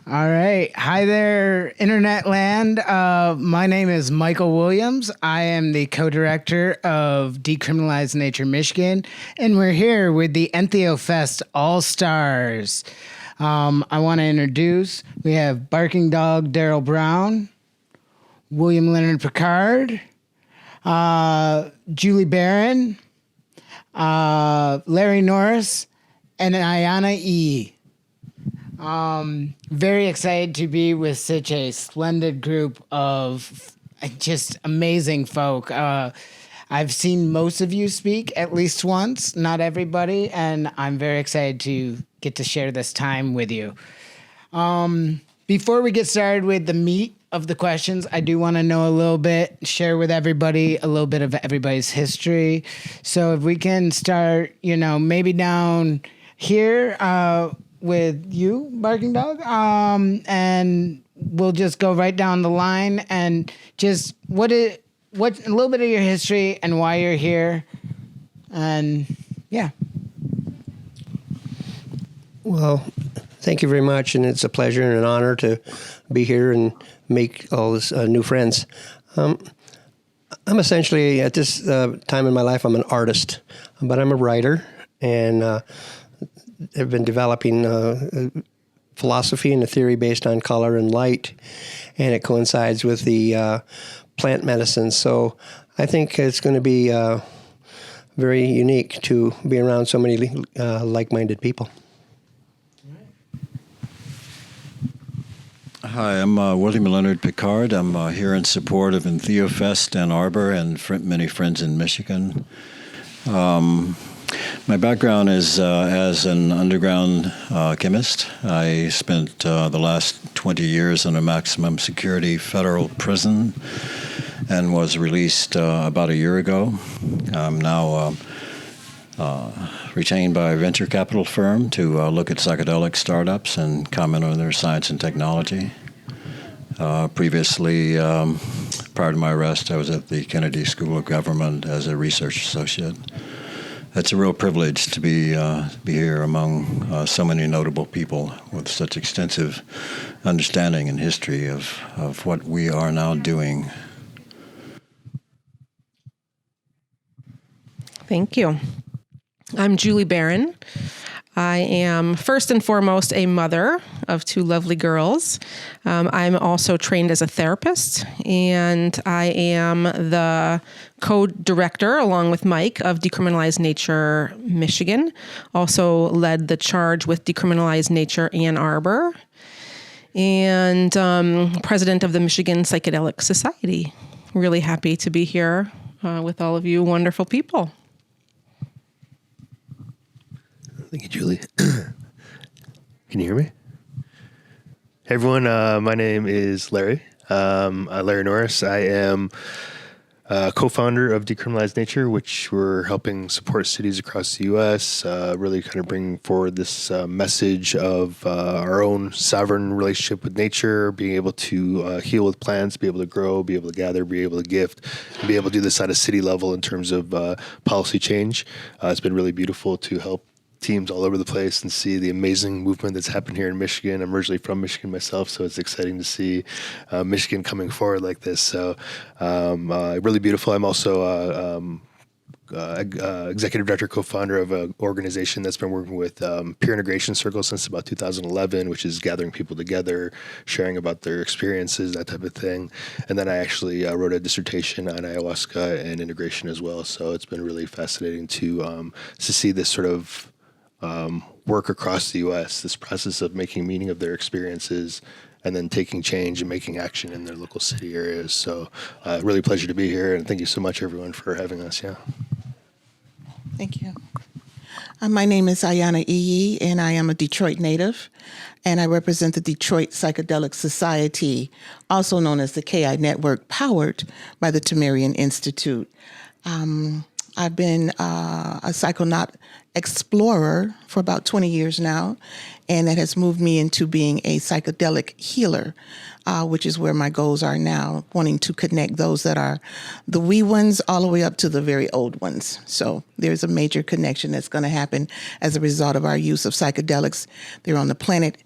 All right. Hi there, Internet land. My name is Michael Williams. I am the co-director of Decriminalize Nature Michigan, and we're here with the EntheoFest All-Stars. I want to introduce, we have Barking Dog Darryl Brown, William Leonard Pickard, Julie Barron, Larry Norris, and Ayana E. Very excited to be with such a splendid group of just amazing folk. I've seen most of you speak at least once, not everybody, and I'm very excited to get to share this time with you. Before we get started with the meat of the questions, I do want to know a little bit, share with everybody a little bit of everybody's history. So if we can start, maybe down here, with you, Barking Dog, and we'll just go right down the line and just what a little bit of your history and why you're here, and yeah. Well, thank you very much, and it's a pleasure and an honor to be here and make all this new friends. I'm essentially at this time in my life, I'm an artist, but I'm a writer, and I've been developing philosophy and a theory based on color and light, and it coincides with the plant medicine. So I think it's going to be very unique to be around so many like-minded people. Hi, I'm William Leonard Pickard. I'm here in support of EntheoFest, Ann Arbor, and many friends in Michigan. My background is as an underground chemist. I spent the last 20 years in a maximum security federal prison and was released about a year ago. I'm now retained by a venture capital firm to look at psychedelic startups and comment on their science and technology. Previously, prior to my arrest, I was at the Kennedy School of Government as a research associate. It's a real privilege to be here among so many notable people with such extensive understanding and history of what we are now doing. Thank you. I'm Julie Barron. I am first and foremost a mother of two lovely girls. I'm also trained as a therapist, and I am the co-director, along with Mike, of Decriminalize Nature Michigan. Also led the charge with Decriminalize Nature Ann Arbor, and president of the Michigan Psychedelic Society. Really happy to be here with all of you wonderful people. Thank you, Julie. Can you hear me? Hey, everyone. My name is Larry. Larry Norris. I am co-founder of Decriminalize Nature, which we're helping support cities across the U.S., really kind of bring forward this message of our own sovereign relationship with nature, being able to heal with plants, be able to grow, be able to gather, be able to gift, and be able to do this at a city level in terms of policy change. It's been really beautiful to help teams all over the place and see the amazing movement that's happened here in Michigan. I'm originally from Michigan myself, so it's exciting to see Michigan coming forward like this. So really beautiful. I'm also executive director, co-founder of an organization that's been working with peer integration circles since about 2011, which is gathering people together, sharing about their experiences, that type of thing. And then I actually wrote a dissertation on ayahuasca and integration as well. So it's been really fascinating to see this sort of work across the U.S., this process of making meaning of their experiences and then taking change and making action in their local city areas. So really a pleasure to be here, and thank you so much, everyone, for having us. Yeah. Thank you. My name is Ayana E, and I am a Detroit native, and I represent the Detroit Psychedelic Society, also known as the KI Network, powered by the Tamarian Institute. I've been a psychonaut explorer for about 20 years now, and that has moved me into being a psychedelic healer, which is where my goals are now, wanting to connect those that are the wee ones all the way up to the very old ones. So there's a major connection that's going to happen as a result of our use of psychedelics. They're on the planet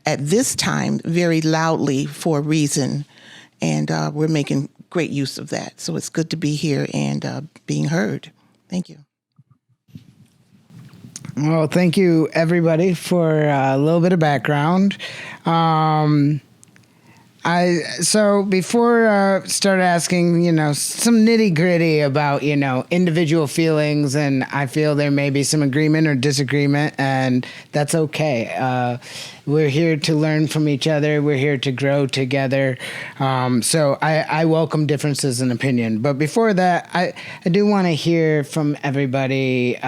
at this time very loudly for a reason, and we're making great use of that. So it's good to be here and being heard. Thank you. Well, thank you, everybody, for a little bit of background. So before start asking, some nitty gritty about, individual feelings, and I feel there may be some agreement or disagreement, and that's okay. We're here to learn from each other. We're here to grow together. So I welcome differences in opinion. But before that, I do want to hear from everybody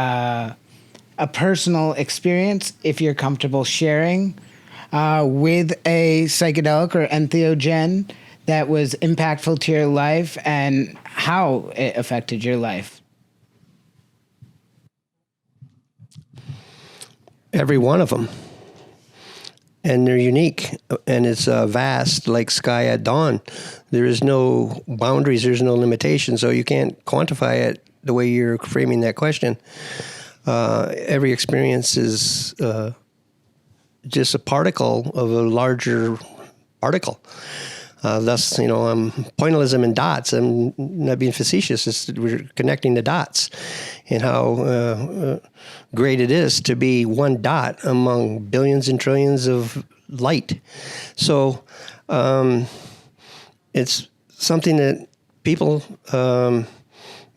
a personal experience, if you're comfortable sharing, with a psychedelic or entheogen that was impactful to your life and how it affected your life. Every one of them. And they're unique, and it's vast, like sky at dawn. There is no boundaries, there's no limitations, so you can't quantify it the way you're framing that question. Every experience is just a particle of a larger particle. Thus, pointillism in dots. I'm not being facetious. We're connecting the dots, and how great it is to be one dot among billions and trillions of light. So it's something that people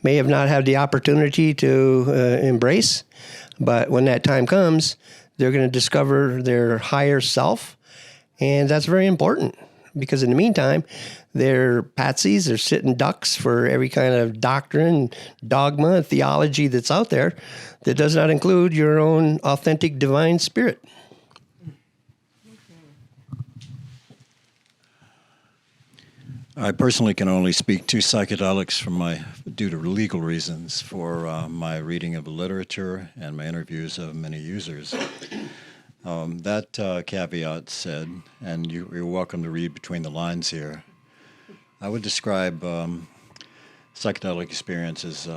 may have not had the opportunity to embrace, but when that time comes, they're going to discover their higher self, and that's very important, because in the meantime, they're patsies, they're sitting ducks for every kind of doctrine, dogma, theology that's out there that does not include your own authentic divine spirit. I personally can only speak to psychedelics due to legal reasons for my reading of the literature and my interviews of many users. That caveat said, and you're welcome to read between the lines here, I would describe psychedelic experience as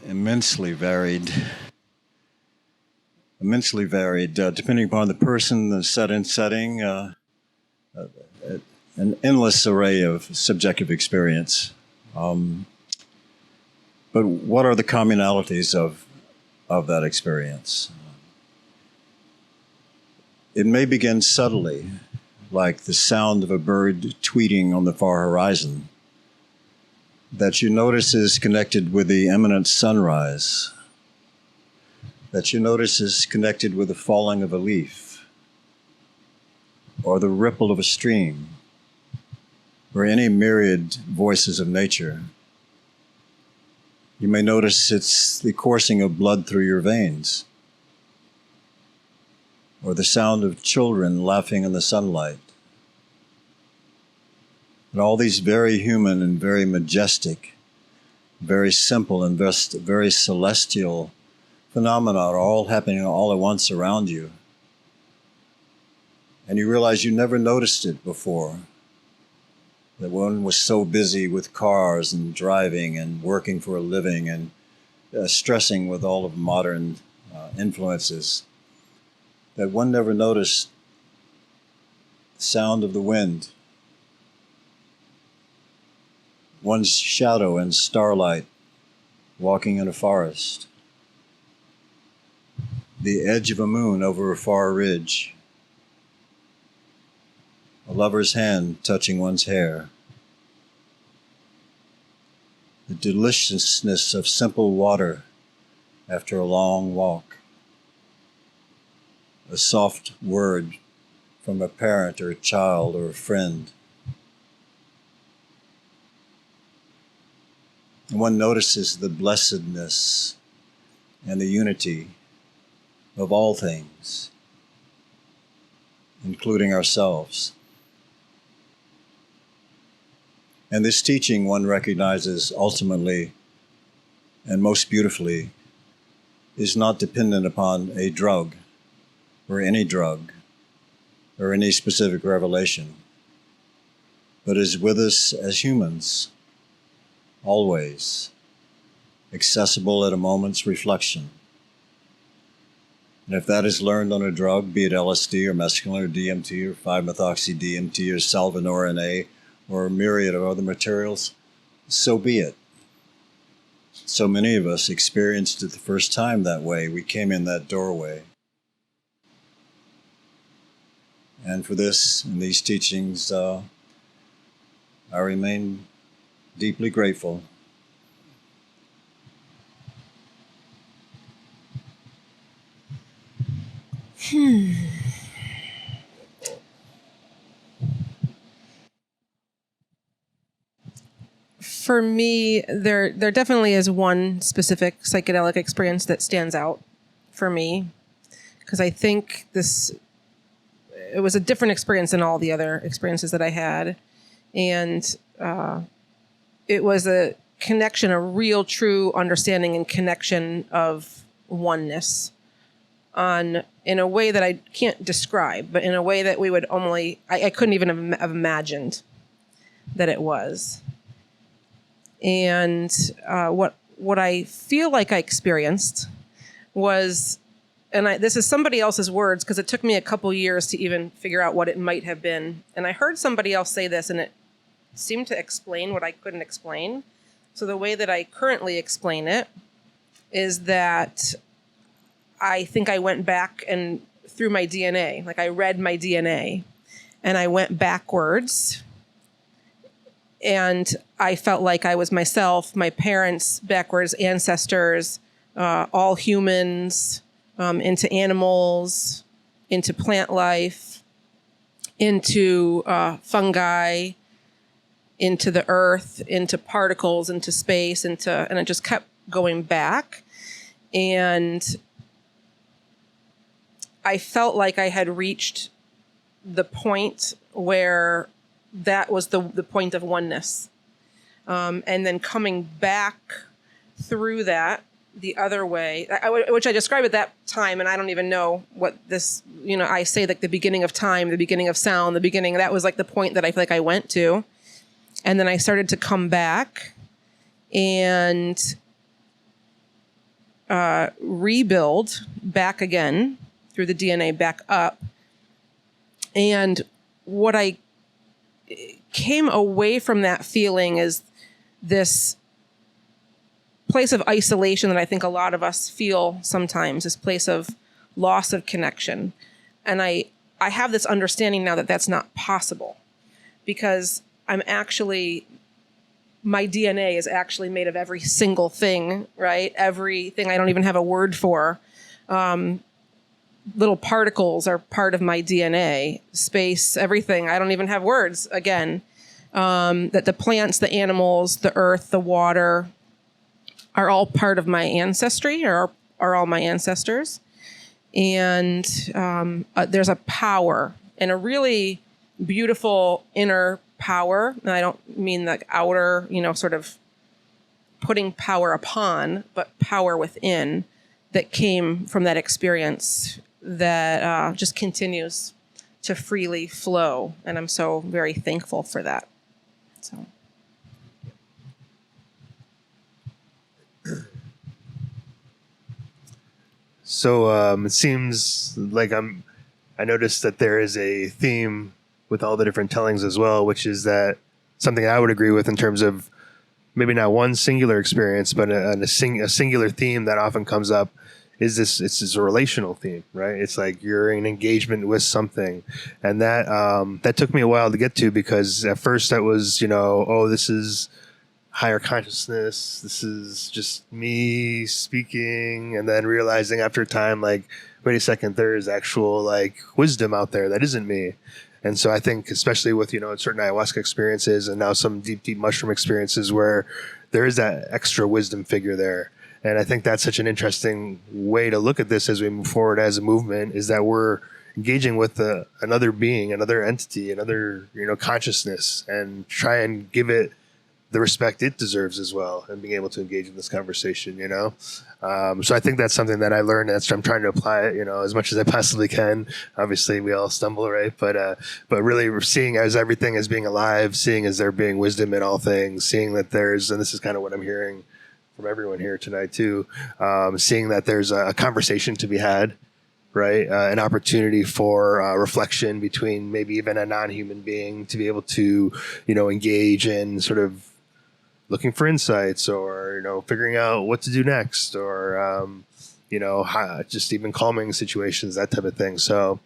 immensely varied, depending upon the person, the setting, an endless array of subjective experience. But what are the commonalities of that experience? It may begin subtly, like the sound of a bird tweeting on the far horizon, that you notice is connected with the imminent sunrise, that you notice is connected with the falling of a leaf, or the ripple of a stream, or any myriad voices of nature. You may notice it's the coursing of blood through your veins, or the sound of children laughing in the sunlight. And all these very human and very majestic, very simple and very celestial phenomena are all happening all at once around you. And you realize you never noticed it before. That one was so busy with cars and driving and working for a living and stressing with all of modern influences, that one never noticed the sound of the wind, one's shadow in starlight walking in a forest, the edge of a moon over a far ridge, a lover's hand touching one's hair, the deliciousness of simple water after a long walk, a soft word from a parent or a child or a friend. And one notices the blessedness and the unity of all things, including ourselves. And this teaching, one recognizes ultimately and most beautifully, is not dependent upon a drug or any specific revelation, but is with us as humans, always, accessible at a moment's reflection. And if that is learned on a drug, be it LSD or mescaline or DMT or 5-methoxy-DMT or Salvinorin A or a myriad of other materials, so be it. So many of us experienced it the first time that way. We came in that doorway. And for this and these teachings, I remain deeply grateful. For me, there definitely is one specific psychedelic experience that stands out for me, because I think it was a different experience than all the other experiences that I had, and it was a connection, a real, true understanding and connection of oneness, in a way that I can't describe, but in a way that we would I couldn't even have imagined that it was. And what I feel like I experienced was, and this is somebody else's words, because it took me a couple years to even figure out what it might have been. And I heard somebody else say this, and it seemed to explain what I couldn't explain. So the way that I currently explain it is that I think I went back and through my DNA, like I read my DNA, and I went backwards. And I felt like I was myself, my parents, backwards ancestors, all humans, into animals, into plant life, into fungi, into the earth, into particles, into space, and it just kept going back. And I felt like I had reached the point where that was the point of oneness. And then coming back through that the other way, which I described at that time, and I don't even know what this, I say like the beginning of time, the beginning of sound, that was like the point that I feel like I went to. And then I started to come back and rebuild back again through the DNA back up. And what I came away from that feeling is this place of isolation that I think a lot of us feel sometimes, this place of loss of connection. And I have this understanding now that that's not possible, because my DNA is actually made of every single thing, right? Everything I don't even have a word for. Little particles are part of my DNA, space, everything. I don't even have words, again. That the plants, the animals, the earth, the water are all part of my ancestry, or are all my ancestors. And there's a power, and a really beautiful inner power. And I don't mean like outer, sort of putting power upon, but power within, that came from that experience that just continues to freely flow. And I'm so very thankful for that. So it seems like I noticed that there is a theme with all the different tellings as well, which is that something I would agree with in terms of maybe not one singular experience, but a singular theme that often comes up is it's a relational theme, right? It's like you're in engagement with something. And that took me a while to get to, because at first that was, this is higher consciousness. This is just me speaking. And then realizing after time, like, wait a second, there is actual like wisdom out there that isn't me. And so I think, especially with, certain ayahuasca experiences and now some deep, deep mushroom experiences where there is that extra wisdom figure there. And I think that's such an interesting way to look at this as we move forward as a movement, is that we're engaging with another being, another entity, another, consciousness, and try and give it the respect it deserves as well, and being able to engage in this conversation, So I think that's something that I learned. I'm trying to apply it, as much as I possibly can. Obviously, we all stumble, right? But really seeing as everything as being alive, seeing as there being wisdom in all things, seeing that there's, and this is kind of what I'm hearing from everyone here tonight too, seeing that there's a conversation to be had, right? An opportunity for reflection between maybe even a non-human being to be able to, engage in sort of looking for insights or, figuring out what to do next or, just even calming situations, that type of thing. So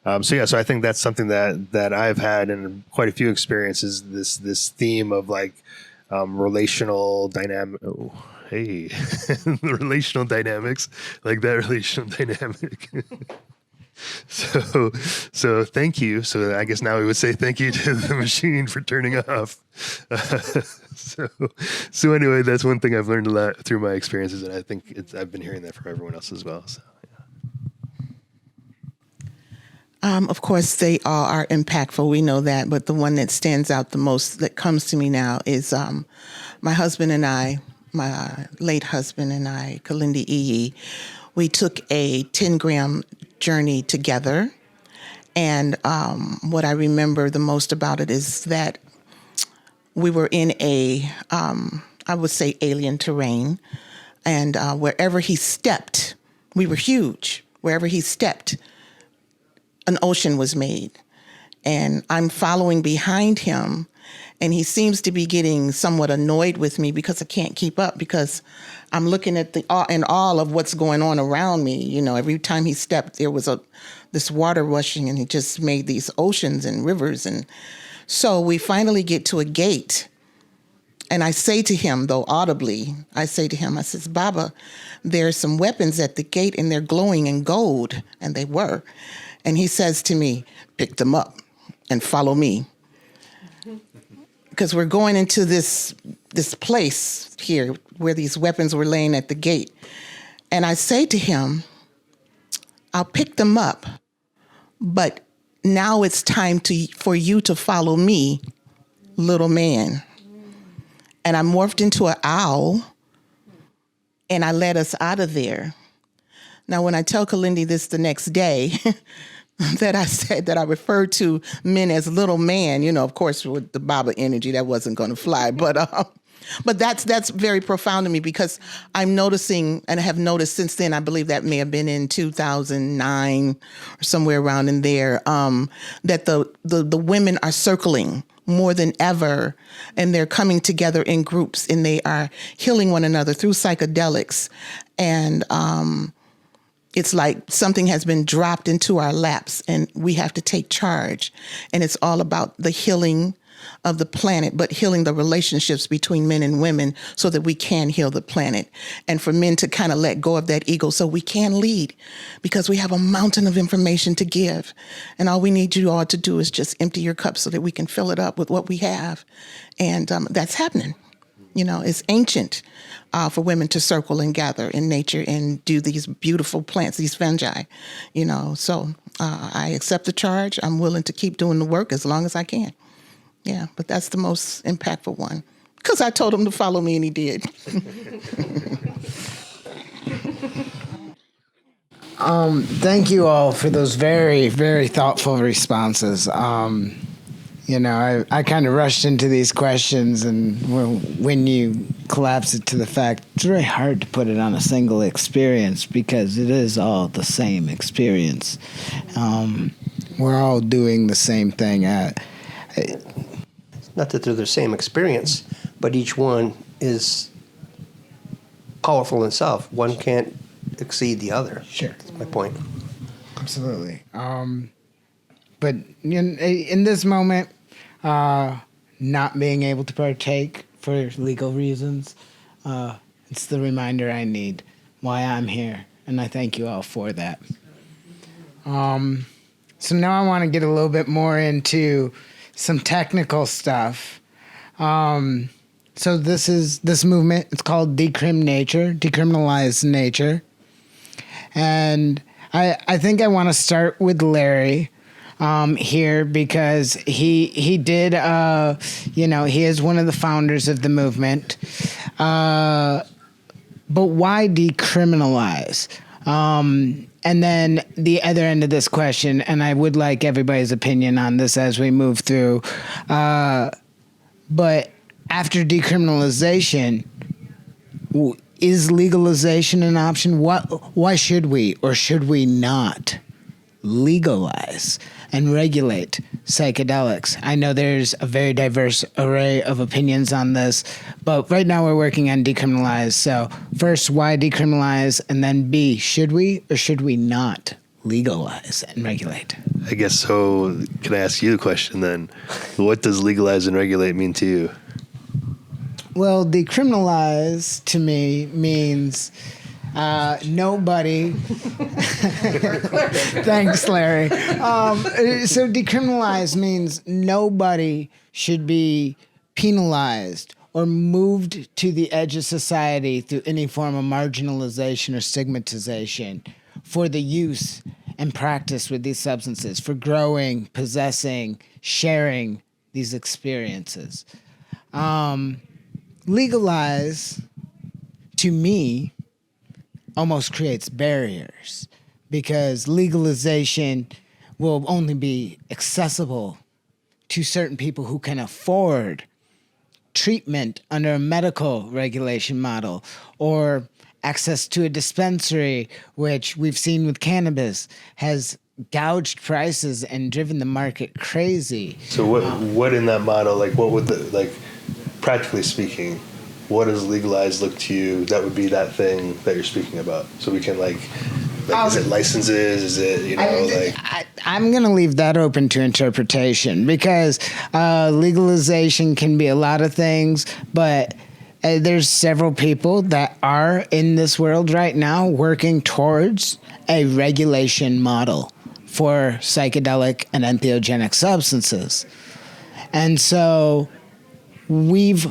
I think that's something that I've had in quite a few experiences, this theme of like relational dynamic. Oh, hey, relational dynamics, like that relational dynamic. So thank you. So I guess now we would say thank you to the machine for turning off. So anyway, that's one thing I've learned a lot through my experiences, and I think I've been hearing that from everyone else as well. So. Of course, they all are impactful. We know that, but the one that stands out the most that comes to me now is my husband and I, my late husband and I, Kalindi Iyi. We took a 10-gram journey together, and what I remember the most about it is that we were in I would say alien terrain, and wherever he stepped, we were huge. Wherever he stepped, an ocean was made, and I'm following behind him, and he seems to be getting somewhat annoyed with me because I can't keep up, because I'm looking at the awe and all of what's going on around me. Every time he stepped, there was this water rushing, and he just made these oceans and rivers. And so we finally get to a gate, and I say to him, though audibly, I says, Baba, there's some weapons at the gate, and they're glowing in gold, and they were. And he says to me, pick them up and follow me. Because we're going into this place here where these weapons were laying at the gate. And I say to him, I'll pick them up, but now it's time for you to follow me, little man. And I morphed into an owl, and I led us out of there. Now, when I tell Kalindi this the next day, that I said that I referred to men as little man, of course, with the Baba energy, that wasn't going to fly. But that's very profound to me, because I'm noticing, and I have noticed since then, I believe that may have been in 2009 or somewhere around in there, that the women are circling more than ever, and they're coming together in groups, and they are healing one another through psychedelics. And it's like something has been dropped into our laps, and we have to take charge. And it's all about the healing of the planet, but healing the relationships between men and women so that we can heal the planet. And for men to kind of let go of that ego so we can lead, because we have a mountain of information to give. And all we need you all to do is just empty your cup so that we can fill it up with what we have. And that's happening. It's ancient for women to circle and gather in nature and do these beautiful plants, these fungi, So I accept the charge. I'm willing to keep doing the work as long as I can. Yeah, but that's the most impactful one, because I told him to follow me, and he did. Thank you all for those very, very thoughtful responses. I kind of rushed into these questions, and when you collapse it to the fact, it's very hard to put it on a single experience, because it is all the same experience. We're all doing the same thing. Not that they're the same experience, but each one is powerful in itself. One can't exceed the other. Sure. That's my point. Absolutely. But in this moment, not being able to partake for legal reasons, it's the reminder I need why I'm here, and I thank you all for that. So now I want to get a little bit more into some technical stuff. So this movement, it's called Decriminalize Nature. And I think I want to start with Larry here, because he did, he is one of the founders of the movement. But why decriminalize? And then the other end of this question, and I would like everybody's opinion on this as we move through, but after decriminalization, is legalization an option? Why should we or should we not legalize and regulate psychedelics? I know there's a very diverse array of opinions on this, but right now we're working on Decriminalize. So first, why decriminalize? And then B, should we or should we not legalize and regulate? I guess so. Can I ask you the question then? What does legalize and regulate mean to you? Well, decriminalize to me means nobody. Thanks, Larry. So decriminalize means nobody should be penalized or moved to the edge of society through any form of marginalization or stigmatization for the use and practice with these substances, for growing, possessing, sharing these experiences. Legalize, to me, almost creates barriers because legalization will only be accessible to certain people who can afford treatment under a medical regulation model or access to a dispensary, which we've seen with cannabis has gouged prices and driven the market crazy. So what in that model, like what would practically speaking, what does legalized look to you? That would be that thing that you're speaking about. So we can is it licenses? Is it, I'm going to leave that open to interpretation because legalization can be a lot of things, but there's several people that are in this world right now working towards a regulation model for psychedelic and entheogenic substances. And so we've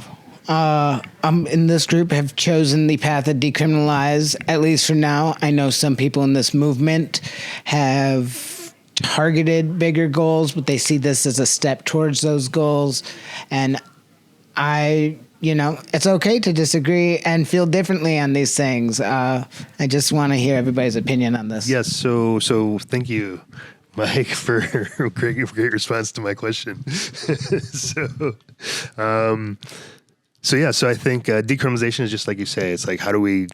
in this group have chosen the path of decriminalize, at least for now. I know some people in this movement have targeted bigger goals, but they see this as a step towards those goals. And it's okay to disagree and feel differently on these things. I just want to hear everybody's opinion on this. Yes. So thank you, Mike, for great response to my question. So I think decriminalization is just like you say. It's like, how do we,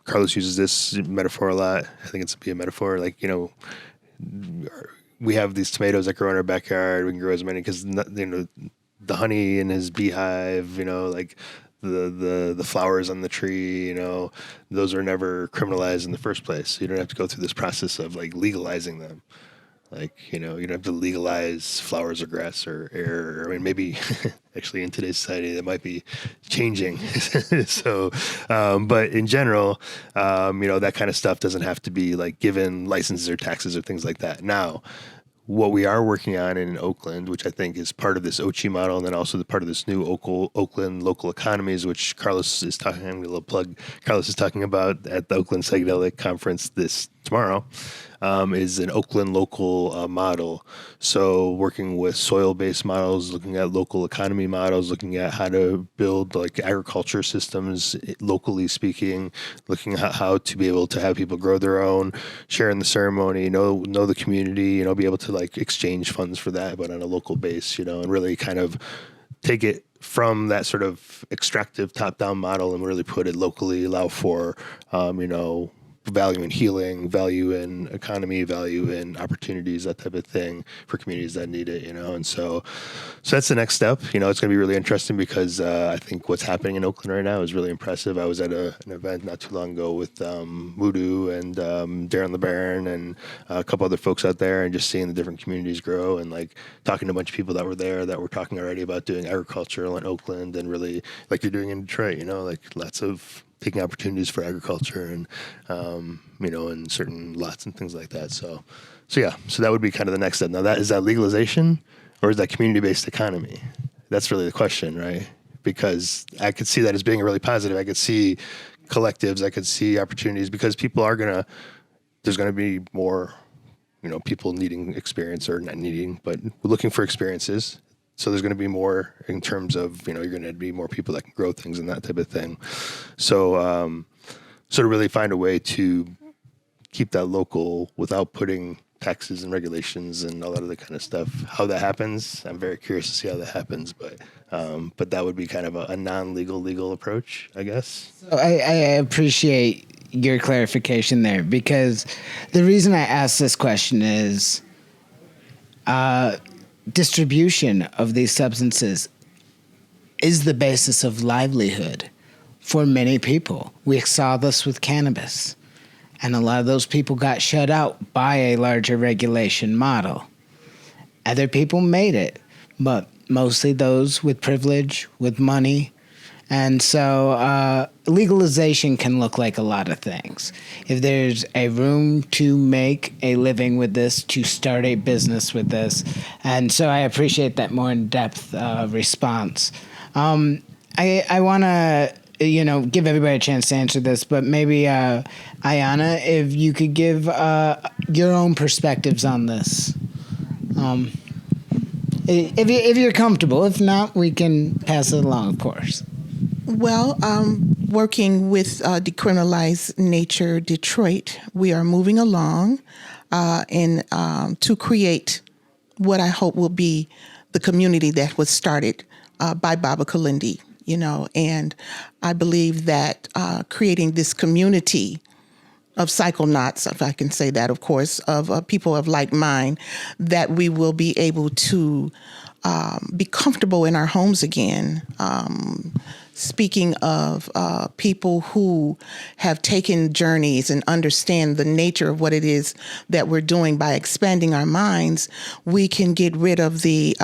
Carlos uses this metaphor a lot. I think it's a metaphor. Like, we have these tomatoes that grow in our backyard. We can grow as many because, the honey in his beehive, like the flowers on the tree, those are never criminalized in the first place. You don't have to go through this process of legalizing them. You don't have to legalize flowers or grass or air. I mean, maybe actually in today's society that might be changing. So, but in general, that kind of stuff doesn't have to be given licenses or taxes or things like that. Now, what we are working on in Oakland, which I think is part of this OCHI model, and then also the part of this new Oakland local economies, which Carlos is talking. I'm going to plug. Carlos is talking about at the Oakland Psychedelic Conference tomorrow. Is an Oakland local model. So working with soil-based models, looking at local economy models, looking at how to build agriculture systems, locally speaking, looking at how to be able to have people grow their own, share in the ceremony, know the community, be able to exchange funds for that, but on a local base, and really kind of take it from that sort of extractive top-down model and really put it locally, allow for, value in healing, value in economy, value in opportunities, that type of thing for communities that need it, and so that's the next step. It's going to be really interesting because I think what's happening in Oakland right now is really impressive. I was at an event not too long ago with Voodoo and Darryl and Barron and a couple other folks out there, and just seeing the different communities grow and talking to a bunch of people that were there that were talking already about doing agriculture in Oakland and really like you're doing in Detroit, lots of taking opportunities for agriculture and, in certain lots and things like that. So that would be kind of the next step. Now is that legalization or is that community-based economy? That's really the question, right? Because I could see that as being really positive. I could see collectives, I could see opportunities because there's going to be more, people needing experience or not needing, but looking for experiences. So there's going to be more in terms of, you're going to be more people that can grow things and that type of thing. So to really find a way to keep that local without putting taxes and regulations and all that other kind of stuff. How that happens, I'm very curious to see how that happens, but that would be kind of a non-legal legal approach, I guess. So I appreciate your clarification there, because the reason I asked this question is distribution of these substances is the basis of livelihood for many people. We saw this with cannabis, and a lot of those people got shut out by a larger regulation model. Other people made it, but mostly those with privilege, with money. And so legalization can look like a lot of things. If there's a room to make a living with this, to start a business with this. And so I appreciate that more in-depth response. I want to, give everybody a chance to answer this, but maybe Ayana, if you could give your own perspectives on this. If you're comfortable. If not, we can pass it along, of course. Well, working with Decriminalize Nature Detroit, we are moving along to create what I hope will be the community that was started by Baba Kalindi, and I believe that creating this community of psychonauts, if I can say that, of course, of people of like mind, that we will be able to be comfortable in our homes again. Speaking of people who have taken journeys and understand the nature of what it is that we're doing by expanding our minds, we can get rid of the,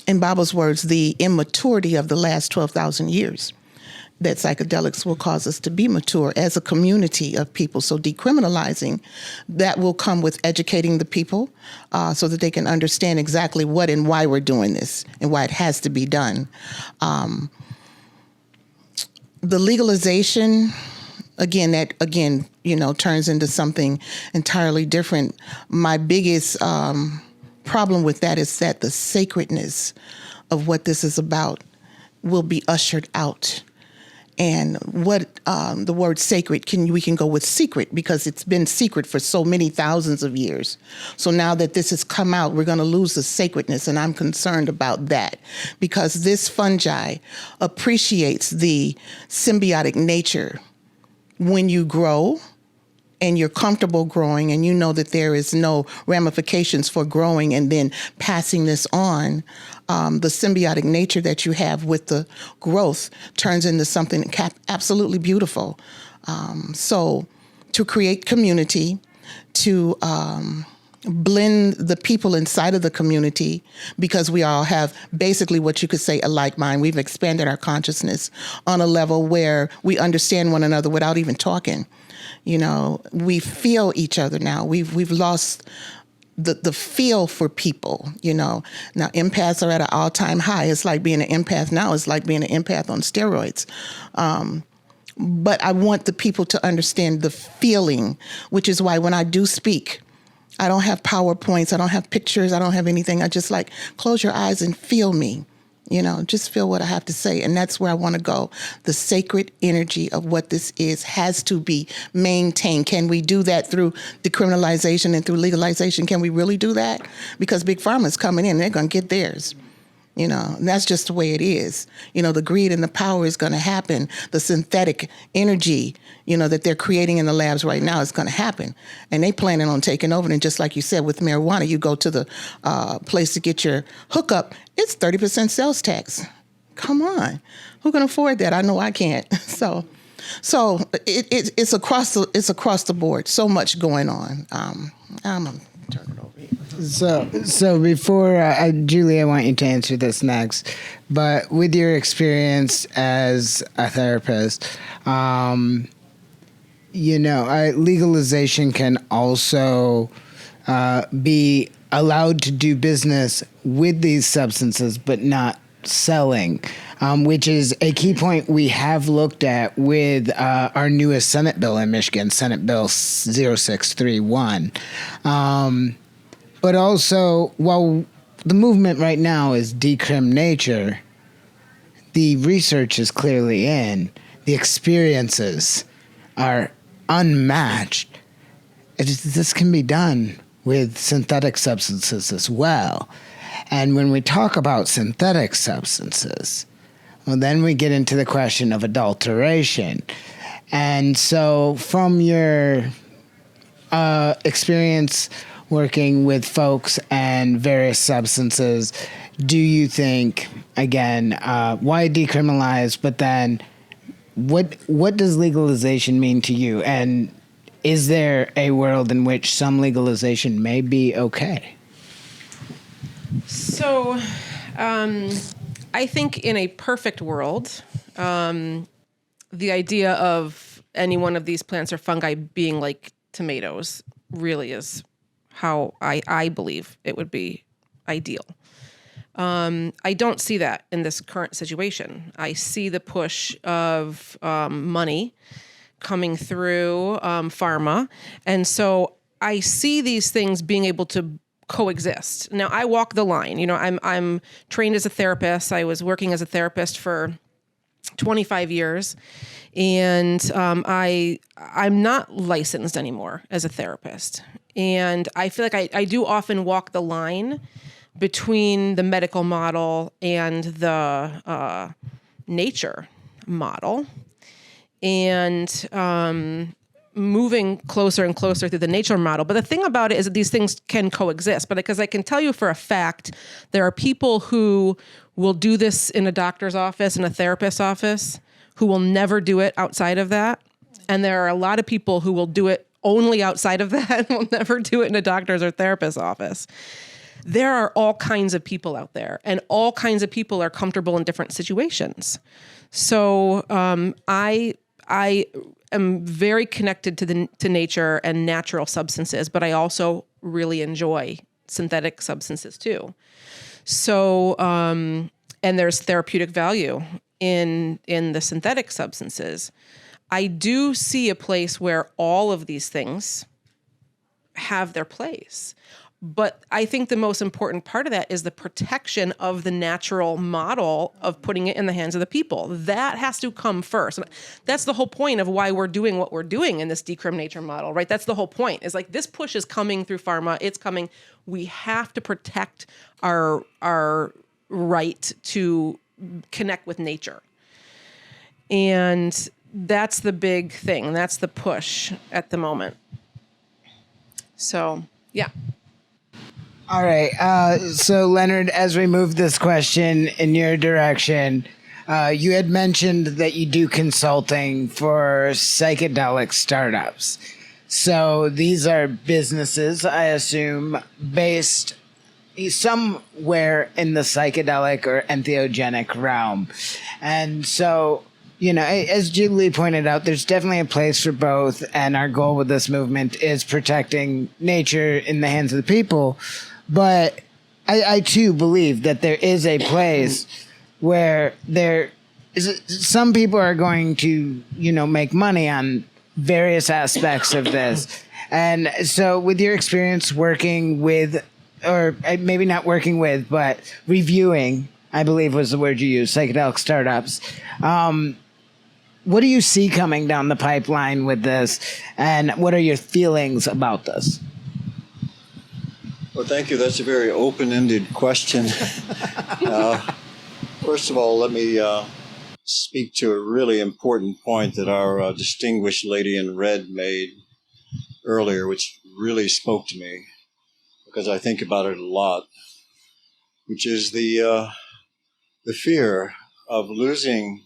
in Baba's words, the immaturity of the last 12,000 years. That psychedelics will cause us to be mature as a community of people. So decriminalizing, that will come with educating the people so that they can understand exactly what and why we're doing this and why it has to be done. The legalization, turns into something entirely different. My biggest problem with that is that the sacredness of what this is about will be ushered out. And what the word sacred, we can go with secret, because it's been secret for so many thousands of years. So now that this has come out, we're going to lose the sacredness, and I'm concerned about that, because this fungi appreciates the symbiotic nature. When you grow and you're comfortable growing and you know that there is no ramifications for growing and then passing this on, the symbiotic nature that you have with the growth turns into something absolutely beautiful. So to create community, to blend the people inside of the community, because we all have basically what you could say a like mind. We've expanded our consciousness on a level where we understand one another without even talking. We feel each other now. We've lost the feel for people, Now empaths are at an all-time high. It's like being an empath now. It's like being an empath on steroids. But I want the people to understand the feeling, which is why when I do speak, I don't have PowerPoints. I don't have pictures. I don't have anything. I just close your eyes and feel me. Just feel what I have to say. And that's where I want to go. The sacred energy of what this is has to be maintained. Can we do that through decriminalization and through legalization? Can we really do that? Because Big Pharma's coming in, they're going to get theirs. And that's just the way it is. The greed and the power is going to happen. The synthetic energy, that they're creating in the labs right now is going to happen. And they planning on taking over. And just like you said, with marijuana, you go to the place to get your hookup, it's 30% sales tax. Come on. Who can afford that? I know I can't. So it's across the board. So much going on. I'm going to turn it over. So before, Julie, I want you to answer this next, but with your experience as a therapist, legalization can also be allowed to do business with these substances, but not selling, which is a key point we have looked at with our newest Senate bill in Michigan, Senate Bill 0631. But also, while the movement right now is decrim nature, the research is clearly in. The experiences are unmatched. this can be done with synthetic substances as well. And when we talk about synthetic substances, well, then we get into the question of adulteration. And so from your experience working with folks and various substances, do you think, again, why decriminalize, but then what does legalization mean to you? And is there a world in which some legalization may be okay? So, I think in a perfect world, the idea of any one of these plants or fungi being like tomatoes really is how I believe it would be ideal. I don't see that in this current situation. I see the push of money coming through pharma. And so I see these things being able to coexist. Now, I walk the line. You know, I'm trained as a therapist. I was working as a therapist for 25 years. And I'm not licensed anymore as a therapist. And I feel like I do often walk the line between the medical model and the nature model, and moving closer and closer through the nature model. But the thing about it is that these things can coexist. But because I can tell you for a fact, there are people who will do this in a doctor's office, in a therapist's office, who will never do it outside of that. And there are a lot of people who will do it only outside of that and will never do it in a doctor's or therapist's office. There are all kinds of people out there, and all kinds of people are comfortable in different situations. So I am very connected to nature and natural substances, but I also really enjoy synthetic substances too. So and there's therapeutic value in the synthetic substances. I do see a place where all of these things have their place. But I think the most important part of that is the protection of the natural model of putting it in the hands of the people. That has to come first. And that's the whole point of why we're doing what we're doing in this decrimination model, right? That's the whole point. Is like this push is coming through pharma. It's coming. We have to protect our right to connect with nature. And that's the big thing. That's the push at the moment. So, yeah. All right. So, Leonard, as we move this question in your direction, you had mentioned that you do consulting for psychedelic startups. So these are businesses, I assume, based somewhere in the psychedelic or entheogenic realm. And so, you know, as Julie pointed out, there's definitely a place for both. And our goal with this movement is protecting nature in the hands of the people. But I too believe that there is a place where some people are going to, you know, make money on various aspects of this. And so with your experience working with, or maybe not working with, but reviewing, I believe was the word you used, psychedelic startups, what do you see coming down the pipeline with this? And what are your feelings about this? Well, thank you. That's a very open-ended question. First of all, let me speak to a really important point that our distinguished lady in red made earlier, which really spoke to me because I think about it a lot, which is the fear of losing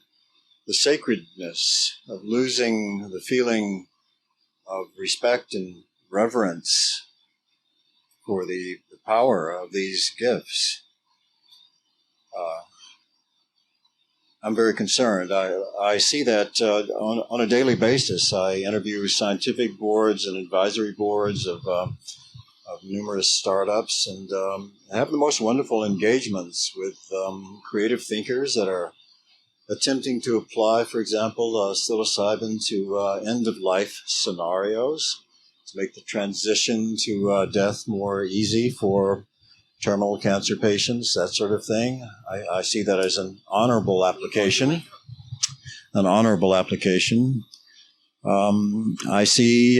the sacredness, of losing the feeling of respect and reverence for the power of these gifts. I'm very concerned. I see that on a daily basis. I interview scientific boards and advisory boards of numerous startups, and have the most wonderful engagements with creative thinkers that are attempting to apply, for example, psilocybin to end-of-life scenarios, to make the transition to death more easy for terminal cancer patients, that sort of thing. I see that as an honorable application. I see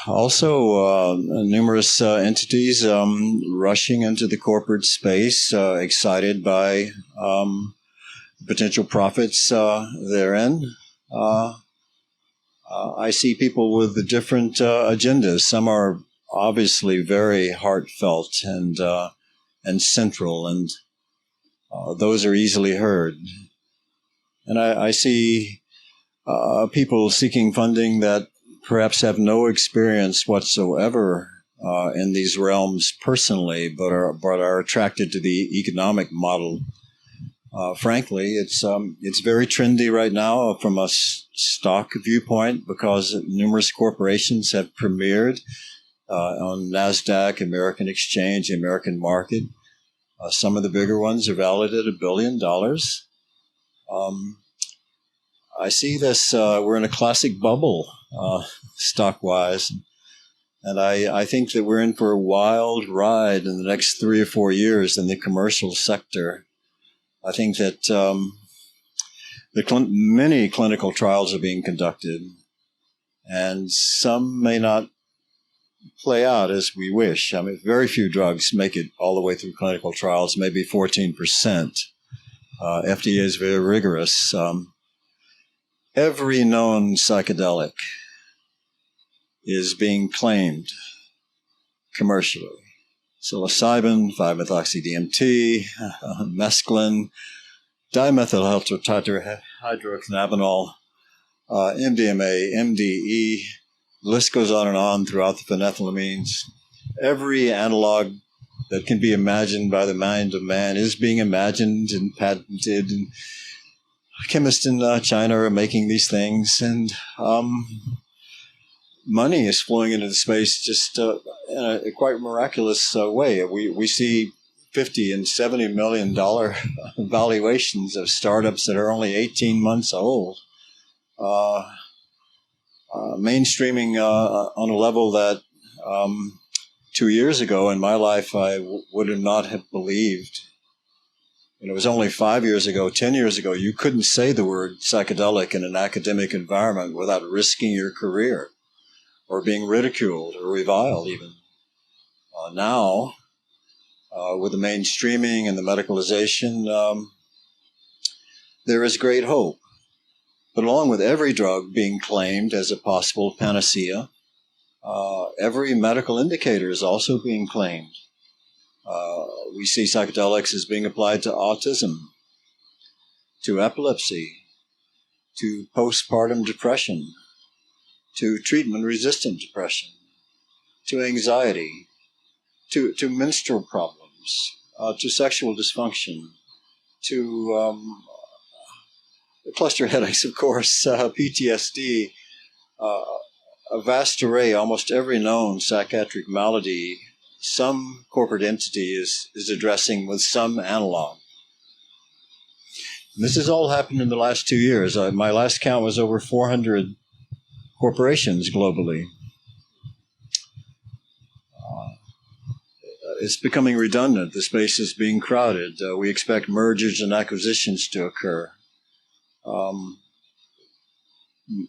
Also, numerous entities rushing into the corporate space, excited by potential profits therein. I see people with different agendas. Some are obviously very heartfelt and central, and those are easily heard. And I see people seeking funding that perhaps have no experience whatsoever in these realms personally, but are attracted to the economic model. Frankly, it's very trendy right now from a stock viewpoint because numerous corporations have premiered on NASDAQ, American Exchange, American market. Some of the bigger ones are valued at $1 billion. I see this, we're in a classic bubble stock-wise. And I think that we're in for a wild ride in the next 3 or 4 years in the commercial sector. I think that many clinical trials are being conducted, and some may not play out as we wish. I mean, very few drugs make it all the way through clinical trials, maybe 14%. FDA is very rigorous. Every known psychedelic is being claimed commercially. Psilocybin, 5-methoxy-DMT, mescaline, dimethylhydrocannabinol, MDMA, MDE, the list goes on and on throughout the phenethylamines. Every analog that can be imagined by the mind of man is being imagined and patented, and chemists in China are making these things, and money is flowing into the space just in a quite miraculous way. We see $50 and $70 million valuations of startups that are only 18 months old, mainstreaming on a level that 2 years ago in my life I would not have believed. And it was only 5 years ago, 10 years ago, you couldn't say the word psychedelic in an academic environment without risking your career or being ridiculed or reviled even. Now, with the mainstreaming and the medicalization, there is great hope. But along with every drug being claimed as a possible panacea, every medical indicator is also being claimed. We see psychedelics as being applied to autism, to epilepsy, to postpartum depression, to treatment-resistant depression, to anxiety, to menstrual problems, to sexual dysfunction, to cluster headaches, of course, PTSD, a vast array, almost every known psychiatric malady, some corporate entity is addressing with some analog. And this has all happened in the last 2 years. My last count was over 400 corporations globally. It's becoming redundant. The space is being crowded. We expect mergers and acquisitions to occur.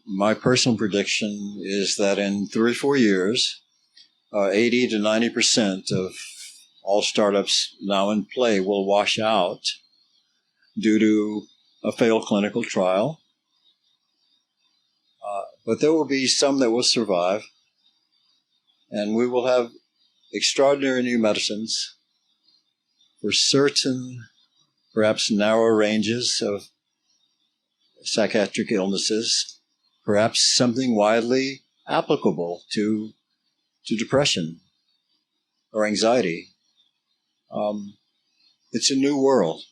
My personal prediction is that in 3 or 4 years, 80 to 90% of all startups now in play will wash out due to a failed clinical trial. But there will be some that will survive, and we will have extraordinary new medicines for certain, perhaps narrow ranges of psychiatric illnesses, perhaps something widely applicable to depression or anxiety. It's a new world,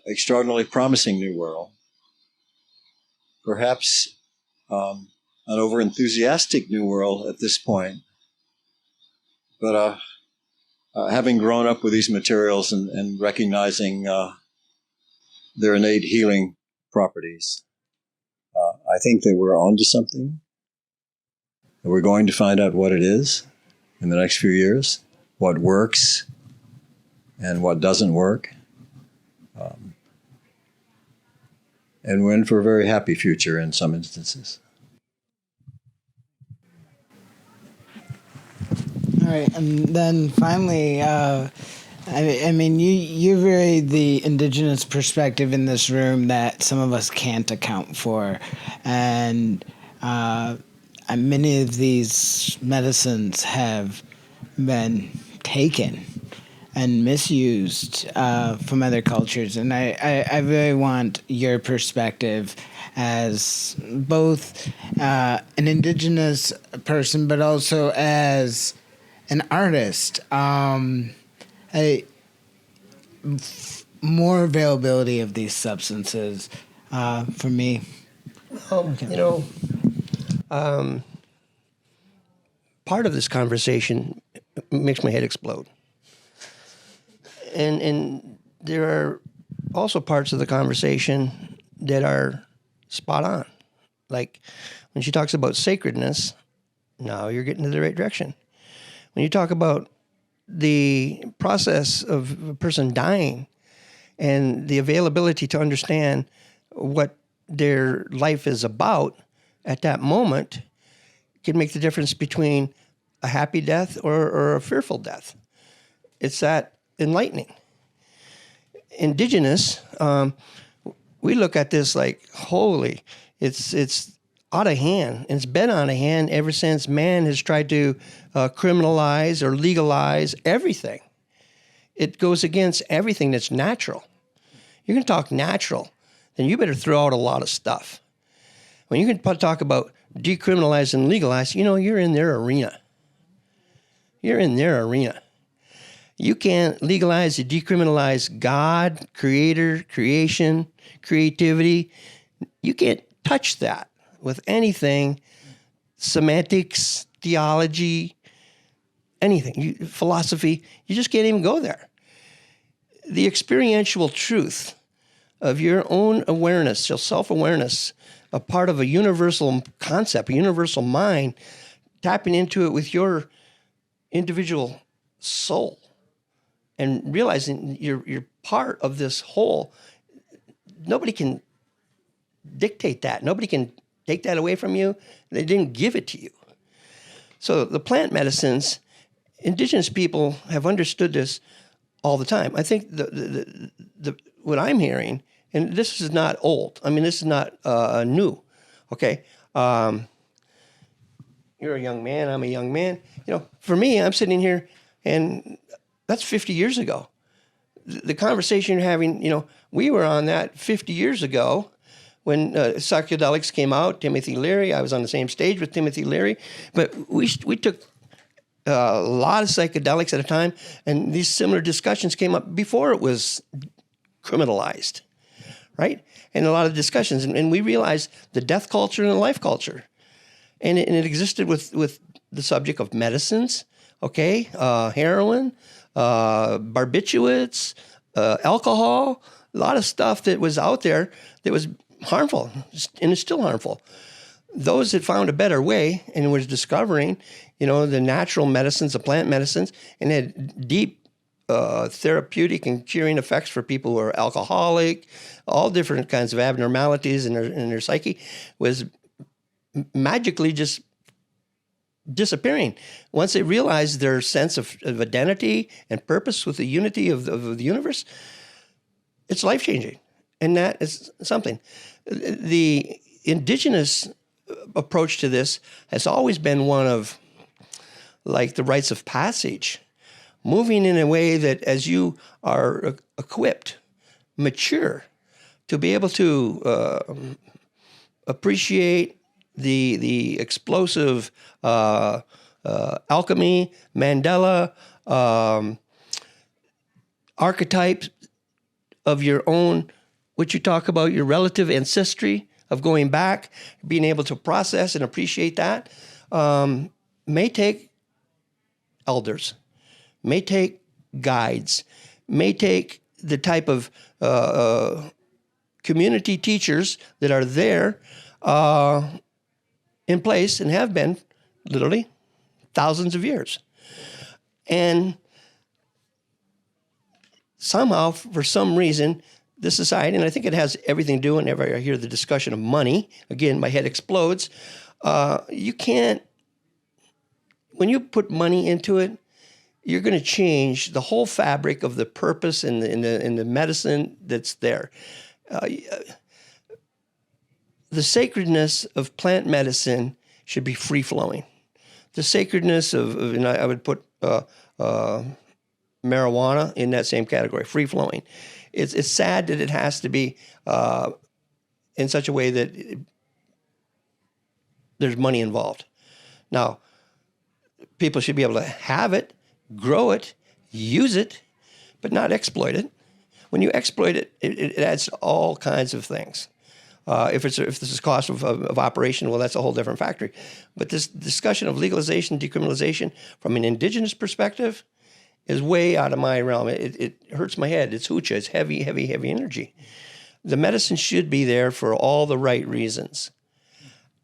extraordinarily promising new world. Perhaps an over-enthusiastic new world at this point. But having grown up with these materials and recognizing their innate healing properties, I think that we're onto something. We're going to find out what it is in the next few years, what works and what doesn't work. And we're in for a very happy future in some instances. right, and then finally, I mean, you really the Indigenous perspective in this room that some of us can't account for, and many of these medicines have been taken and misused from other cultures, and I really want your perspective as both an Indigenous person, but also as an artist. More availability of these substances for me. Part of this conversation makes my head explode. And there are also parts of the conversation that are spot on. Like when she talks about sacredness, now you're getting to the right direction. When you talk about the process of a person dying and the availability to understand what their life is about at that moment can make the difference between a happy death or a fearful death. It's that enlightening. Indigenous, we look at this like, holy, it's out of hand. And it's been out of hand ever since man has tried to criminalize or legalize everything. It goes against everything that's natural. You're going to talk natural, then you better throw out a lot of stuff. When you can talk about decriminalize and legalize, you're in their arena. You're in their arena. You can't legalize or decriminalize God, creator, creation, creativity. You can't touch that with anything, semantics, theology, anything, philosophy. You just can't even go there. The experiential truth of your own awareness, your self-awareness, a part of a universal concept, a universal mind, tapping into it with your individual soul and realizing you're part of this whole. Nobody can dictate that. Nobody can take that away from you. They didn't give it to you. So the plant medicines, Indigenous people have understood this all the time. I think the what I'm hearing, and this is not old. I mean, this is not new. Okay, you're a young man. I'm a young man. For me, I'm sitting here, and that's 50 years ago. The conversation you're having, we were on that 50 years ago when psychedelics came out. Timothy Leary, I was on the same stage with Timothy Leary, but we took a lot of psychedelics at a time, and these similar discussions came up before it was criminalized, right? And a lot of discussions, and we realized the death culture and the life culture, and it existed with the subject of medicines, okay, heroin, barbiturates, alcohol, a lot of stuff that was out there that was harmful, and is still harmful. Those that found a better way and was discovering, the natural medicines, the plant medicines, and had deep therapeutic and curing effects for people who are alcoholic, all different kinds of abnormalities in their psyche, was magically just disappearing. Once they realized their sense of identity and purpose with the unity of the universe, it's life-changing. And that is something. The Indigenous approach to this has always been one of, like, the rites of passage, moving in a way that as you are equipped, mature, to be able to appreciate the explosive alchemy, Mandela, archetypes of your own, what you talk about, your relative ancestry of going back, being able to process and appreciate that, may take elders, may take guides, may take the type of community teachers that are there in place and have been literally thousands of years. And somehow, for some reason, this society, and I think it has everything to do, whenever I hear the discussion of money, again, my head explodes. You can't, when you put money into it, you're going to change the whole fabric of the purpose and the medicine that's there. The sacredness of plant medicine should be free-flowing. The sacredness of and I would put marijuana in that same category, free-flowing. It's sad that it has to be in such a way that there's money involved. Now, people should be able to have it, grow it, use it, but not exploit it. When you exploit it, it adds all kinds of things. If this is cost of operation, well, that's a whole different factor. But this discussion of legalization, decriminalization from an indigenous perspective is way out of my realm. It hurts my head. It's hoocha. It's heavy, heavy, heavy energy. The medicine should be there for all the right reasons.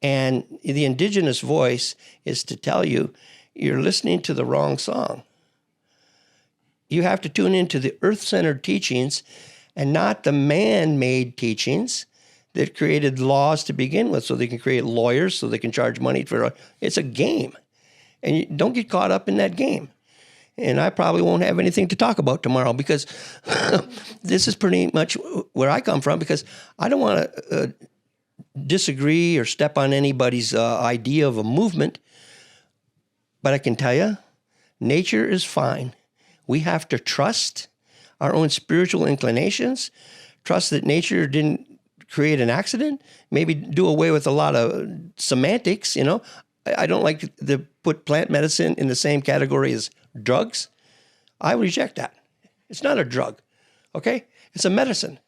And the indigenous voice is to tell you, you're listening to the wrong song. You have to tune into the earth-centered teachings and not the man-made teachings that created laws to begin with so they can create lawyers, so they can charge money for it's a game. And you don't get caught up in that game. And I probably won't have anything to talk about tomorrow because this is pretty much where I come from, because I don't want to disagree or step on anybody's idea of a movement. But I can tell you, nature is fine. We have to trust our own spiritual inclinations, trust that nature didn't create an accident, maybe do away with a lot of semantics, you know. I don't like to put plant medicine in the same category as drugs. I reject that. It's not a drug, okay? It's a medicine.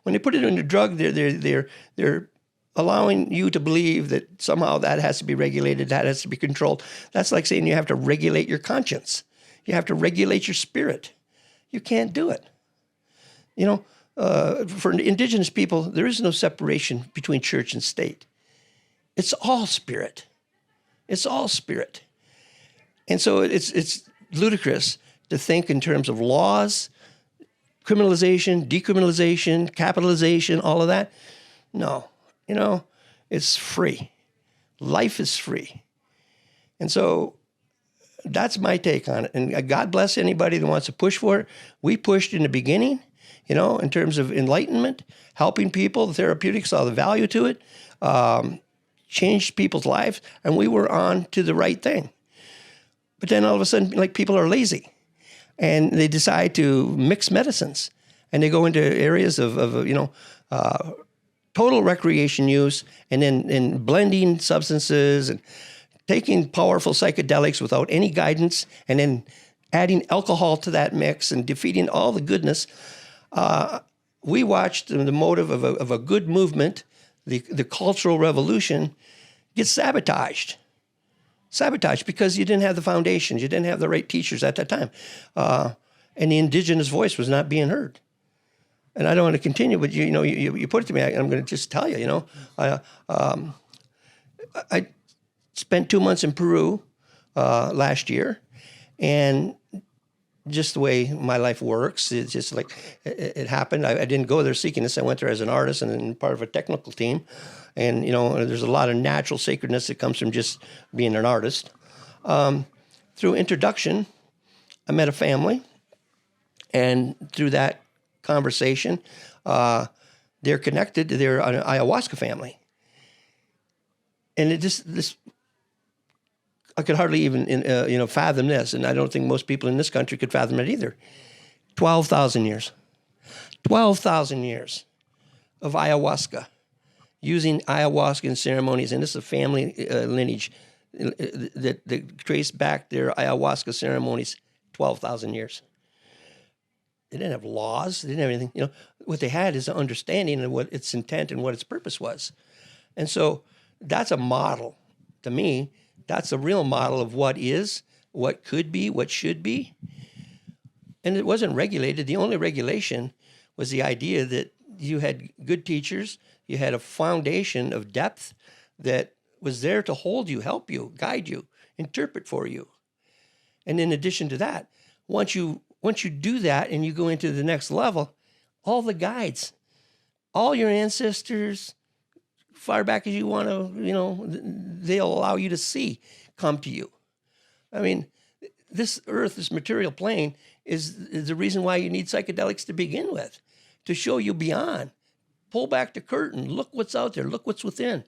When they put it in a drug, they're allowing you to believe that somehow that has to be regulated, that has to be controlled. That's like saying you have to regulate your conscience. You have to regulate your spirit. You can't do it. You know, for indigenous people, there is no separation between church and state. It's all spirit. It's all spirit. And so it's ludicrous to think in terms of laws, criminalization, decriminalization, capitalization, all of that. No, you know, it's free. Life is free. And so that's my take on it. And God bless anybody that wants to push for it. We pushed in the beginning, you know, in terms of enlightenment, helping people. The therapeutics saw the value to it, changed people's lives, and we were on to the right thing. But then all of a sudden, like, people are lazy, and they decide to mix medicines, and they go into areas of you know, total recreation use, and then blending substances and taking powerful psychedelics without any guidance, and then adding alcohol to that mix and defeating all the goodness. We watched the motive of a good movement, the cultural revolution, get sabotaged. Sabotaged because you didn't have the foundations, you didn't have the right teachers at that time. And the indigenous voice was not being heard. And I don't want to continue, but you put it to me, I'm going to just tell you, you know, I spent 2 months in Peru last year, and just the way my life works, it's just like it happened. I didn't go there seeking this. I went there as an artist and part of a technical team. And, you know, there's a lot of natural sacredness that comes from just being an artist. Through introduction, I met a family, and through that conversation, they're connected. They're an ayahuasca family. And this I could hardly even, fathom this, and I don't think most people in this country could fathom it either. 12,000 years. 12,000 years of ayahuasca, using ayahuasca in ceremonies, and this is a family lineage that trace back their ayahuasca ceremonies 12,000 years. They didn't have laws. They didn't have anything. You know, what they had is an understanding of what its intent and what its purpose was. And so that's a model. To me, that's a real model of what is, what could be, what should be. And it wasn't regulated. The only regulation was the idea that you had good teachers, you had a foundation of depth that was there to hold you, help you, guide you, interpret for you. And in addition to that, once you do that and you go into the next level, all the guides, all your ancestors, far back as you want to, they'll allow you to see, come to you. I mean, this earth, this material plane, is the reason why you need psychedelics to begin with, to show you beyond. Pull back the curtain. Look what's out there. Look what's within.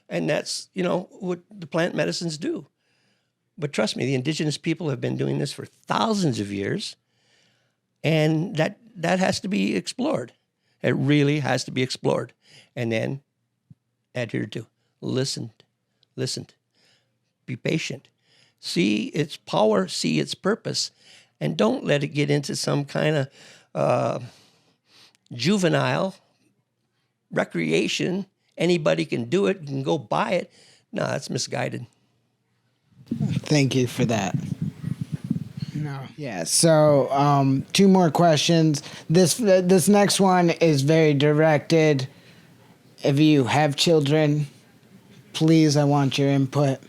And that's, what the plant medicines do. But trust me, the indigenous people have been doing this for thousands of years, and that has to be explored. It really has to be explored. And then adhered to. Listened. Be patient. See its power, see its purpose, and don't let it get into some kind of juvenile recreation. Anybody can do it, can go buy it. No, that's misguided. Thank you for that. No. Yeah. So, 2 more questions. This next one is very directed. If you have children, please, I want your input.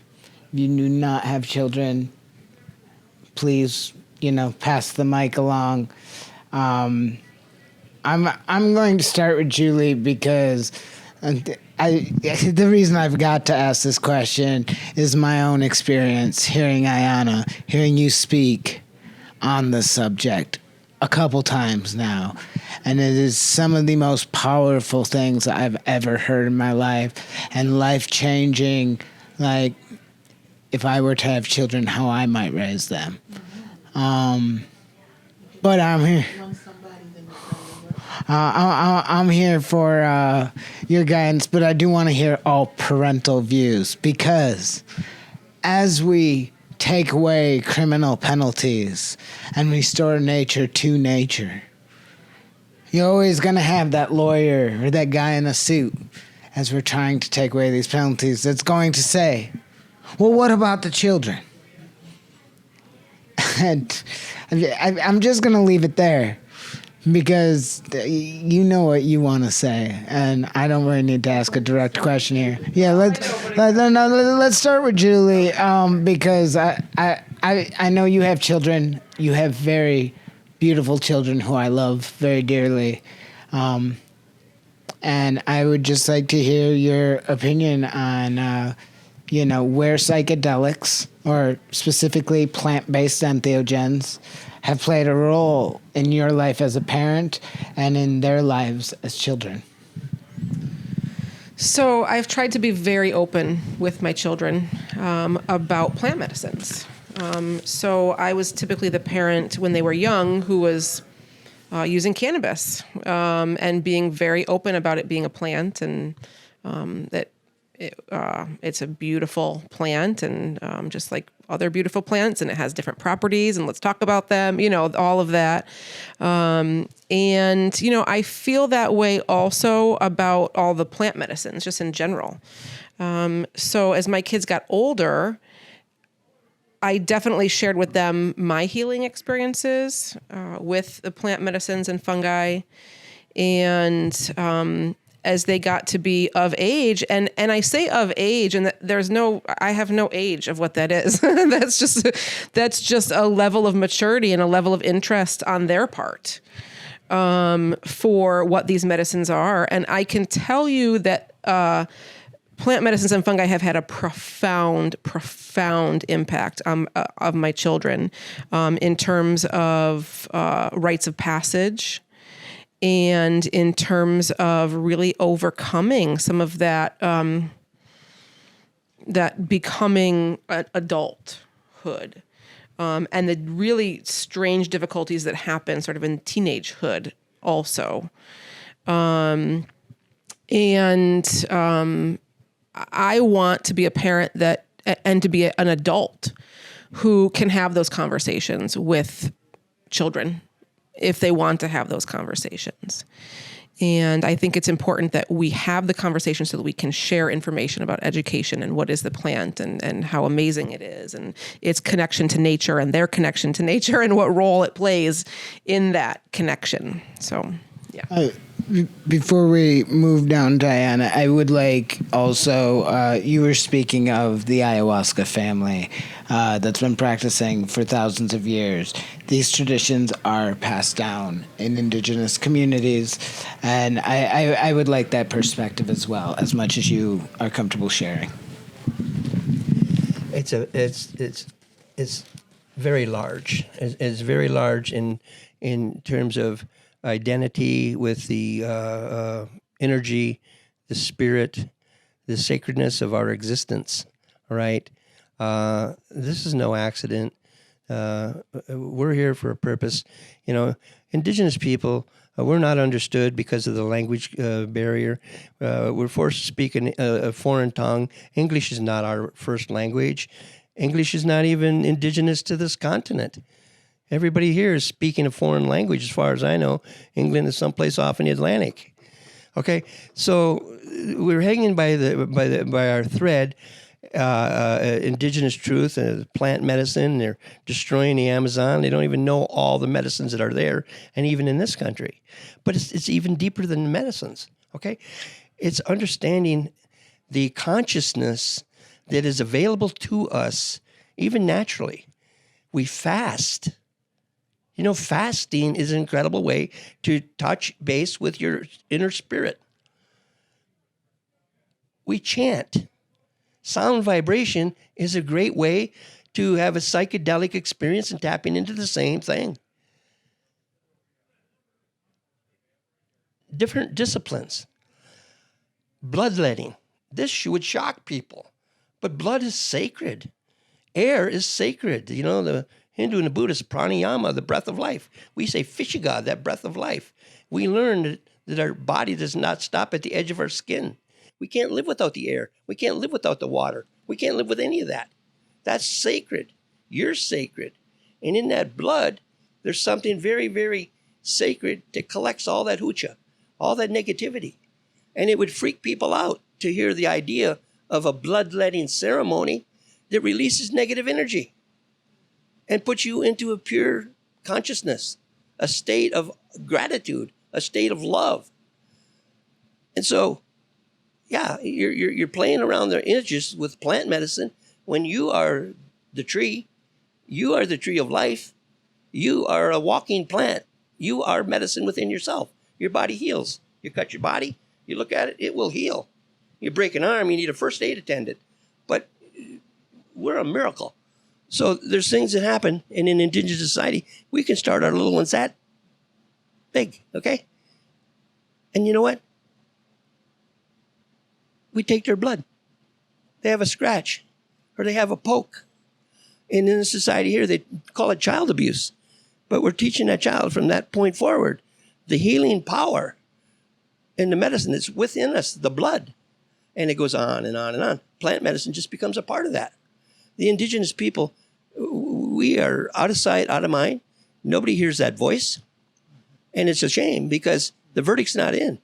If you do not have children, please, pass the mic along. I'm going to start with Julie because the reason I've got to ask this question is my own experience hearing Ayana, hearing you speak on the subject a couple times now. And it is some of the most powerful things I've ever heard in my life, and life-changing, like if I were to have children, how I might raise them. But I'm here. I'm here for your guidance, but I do want to hear all parental views, because as we take away criminal penalties and restore nature to nature, you're always going to have that lawyer or that guy in a suit, as we're trying to take away these penalties, that's going to say, well, what about the children? And I'm just going to leave it there, because you know what you want to say, and I don't really need to ask a direct question here. Yeah, let's start with Julie, because I know you have children. You have very beautiful children who I love very dearly, and I would just like to hear your opinion on where psychedelics, or specifically plant-based entheogens, have played a role in your life as a parent and in their lives as children. So I've tried to be very open with my children about plant medicines. So I was typically the parent when they were young who was using cannabis and being very open about it being a plant, and that it's a beautiful plant, and just like other beautiful plants, and it has different properties, and let's talk about them, all of that. And, I feel that way also about all the plant medicines, just in general. So as my kids got older, I definitely shared with them my healing experiences with the plant medicines and fungi. And as they got to be of age, and I say of age, and I have no age of what that is. that's just a level of maturity and a level of interest on their part for what these medicines are. And I can tell you that plant medicines and fungi have had a profound impact of my children in terms of rites of passage, and in terms of really overcoming some of that that becoming adulthood, and the really strange difficulties that happen sort of in teenagehood also. I want to be a parent and to be an adult who can have those conversations with children if they want to have those conversations. And I think it's important that we have the conversation so that we can share information about education and what is the plant, and how amazing it is, and its connection to nature, and their connection to nature, and what role it plays in that connection. So, yeah. Before we move down, Ayana, I would like also, you were speaking of the ayahuasca family that's been practicing for thousands of years. These traditions are passed down in indigenous communities, and I would like that perspective as well, as much as you are comfortable sharing. It's very large. It's very large in terms of identity with the energy, the spirit, the sacredness of our existence. All right, this is no accident. We're here for a purpose. You know, Indigenous people, we're not understood because of the language barrier. We're forced to speak a foreign tongue. English is not our first language. English is not even indigenous to this continent. Everybody here is speaking a foreign language, as far as I know. England is someplace off in the Atlantic. Okay, so we're hanging by our thread. Indigenous truth and plant medicine. They're destroying the Amazon. They don't even know all the medicines that are there, and even in this country. But it's even deeper than the medicines. Okay, it's understanding the consciousness that is available to us, even naturally. We fast. You know, fasting is an incredible way to touch base with your inner spirit. We chant. Sound vibration is a great way to have a psychedelic experience and tapping into the same thing. Different disciplines. Bloodletting. This would shock people. But blood is sacred. Air is sacred. You know, the Hindu and the Buddhist, pranayama, the breath of life. We say Fishiga, that breath of life. We learned that our body does not stop at the edge of our skin. We can't live without the air. We can't live without the water. We can't live with any of that. That's sacred. You're sacred. And in that blood, there's something very, very sacred that collects all that hoocha, all that negativity. And it would freak people out to hear the idea of a bloodletting ceremony that releases negative energy and puts you into a pure consciousness, a state of gratitude, a state of love. And so, yeah, you're playing around their images with plant medicine when you are the tree. You are the tree of life. You are a walking plant. You are medicine within yourself. Your body heals. You cut your body, you look at it, it will heal. You break an arm, you need a first aid attendant. But we're a miracle. So there's things that happen in an indigenous society. We can start our little ones that big, okay? And you know what? We take their blood. They have a scratch or they have a poke. And in the society here, they call it child abuse. But we're teaching that child from that point forward the healing power and the medicine that's within us, the blood. And it goes on and on and on. Plant medicine just becomes a part of that. The indigenous people, we are out of sight, out of mind. Nobody hears that voice. And it's a shame because the verdict's not in.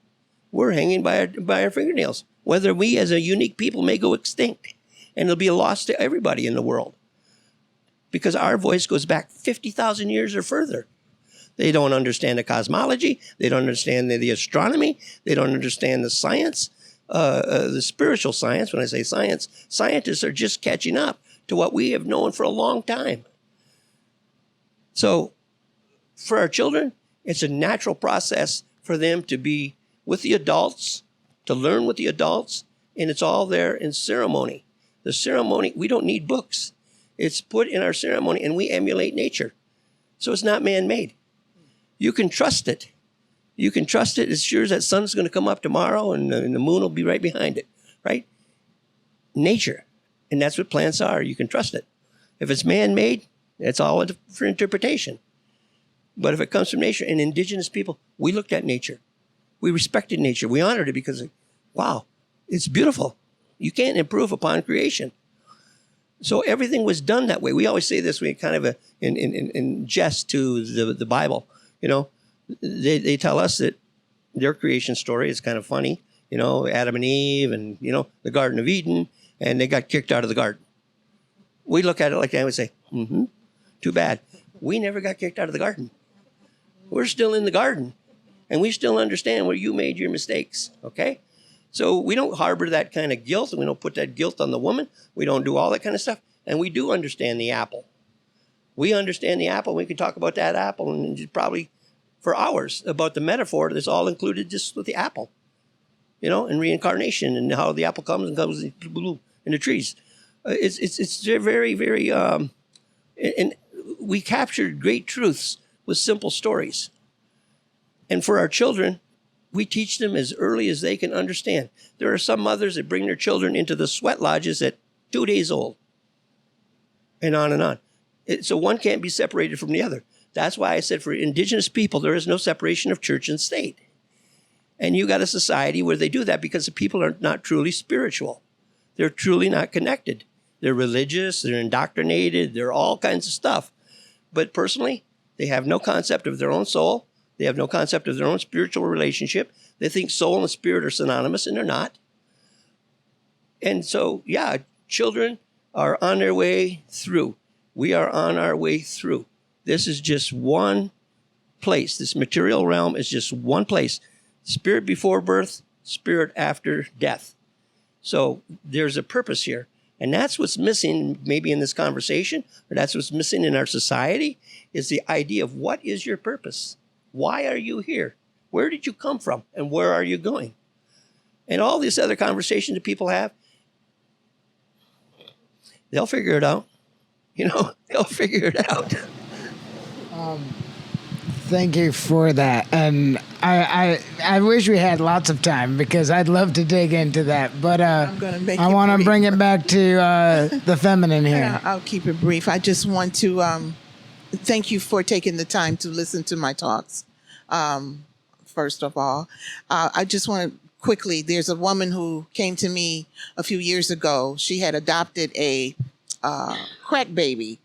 We're hanging by our fingernails. Whether we as a unique people may go extinct. And it'll be a loss to everybody in the world. Because our voice goes back 50,000 years or further. They don't understand the cosmology. They don't understand the astronomy. They don't understand the science, the spiritual science. When I say science, scientists are just catching up to what we have known for a long time. So for our children, it's a natural process for them to be with the adults, to learn with the adults, and it's all there in ceremony. The ceremony, we don't need books. It's put in our ceremony, and we emulate nature. So it's not man-made. You can trust it. You can trust it as sure as that sun's going to come up tomorrow and the moon will be right behind it, right? Nature. And that's what plants are. You can trust it. If it's man-made, it's all for interpretation. But if it comes from nature, and indigenous people, we looked at nature. We respected nature. We honored it because, wow, it's beautiful. You can't improve upon creation. So everything was done that way. We always say this, we kind of in jest to the Bible. You know, they tell us that their creation story is kind of funny. You know, Adam and Eve and, you know, the Garden of Eden, and they got kicked out of the garden. We look at it like that and we say, too bad. We never got kicked out of the garden. We're still in the garden, and we still understand where you made your mistakes, okay? So we don't harbor that kind of guilt, and we don't put that guilt on the woman. We don't do all that kind of stuff. And we do understand the apple. We understand the apple. We can talk about that apple and probably for hours about the metaphor that's all included just with the apple, you know, and reincarnation and how the apple comes and goes in the trees. It's very, very, and we captured great truths with simple stories. And for our children, we teach them as early as they can understand. There are some mothers that bring their children into the sweat lodges at 2 days old, and on and on. So one can't be separated from the other. That's why I said for Indigenous people, there is no separation of church and state. And you got a society where they do that because the people are not truly spiritual. They're truly not connected. They're religious, they're indoctrinated, they're all kinds of stuff. But personally, they have no concept of their own soul. They have no concept of their own spiritual relationship. They think soul and spirit are synonymous, and they're not. And so, yeah, children are on their way through. We are on our way through. This is just one place. This material realm is just one place. Spirit before birth, spirit after death. So there's a purpose here. And that's what's missing maybe in this conversation, or that's what's missing in our society, is the idea of what is your purpose? Why are you here? Where did you come from? And where are you going? And all these other conversations that people have, they'll figure it out. They'll figure it out. Thank you for that. And I wish we had lots of time because I'd love to dig into that. But I want to bring it back to the feminine here. Yeah, I'll keep it brief. I just want to thank you for taking the time to listen to my talks. First of all, I just want to quickly, there's a woman who came to me a few years ago. She had adopted a crack baby.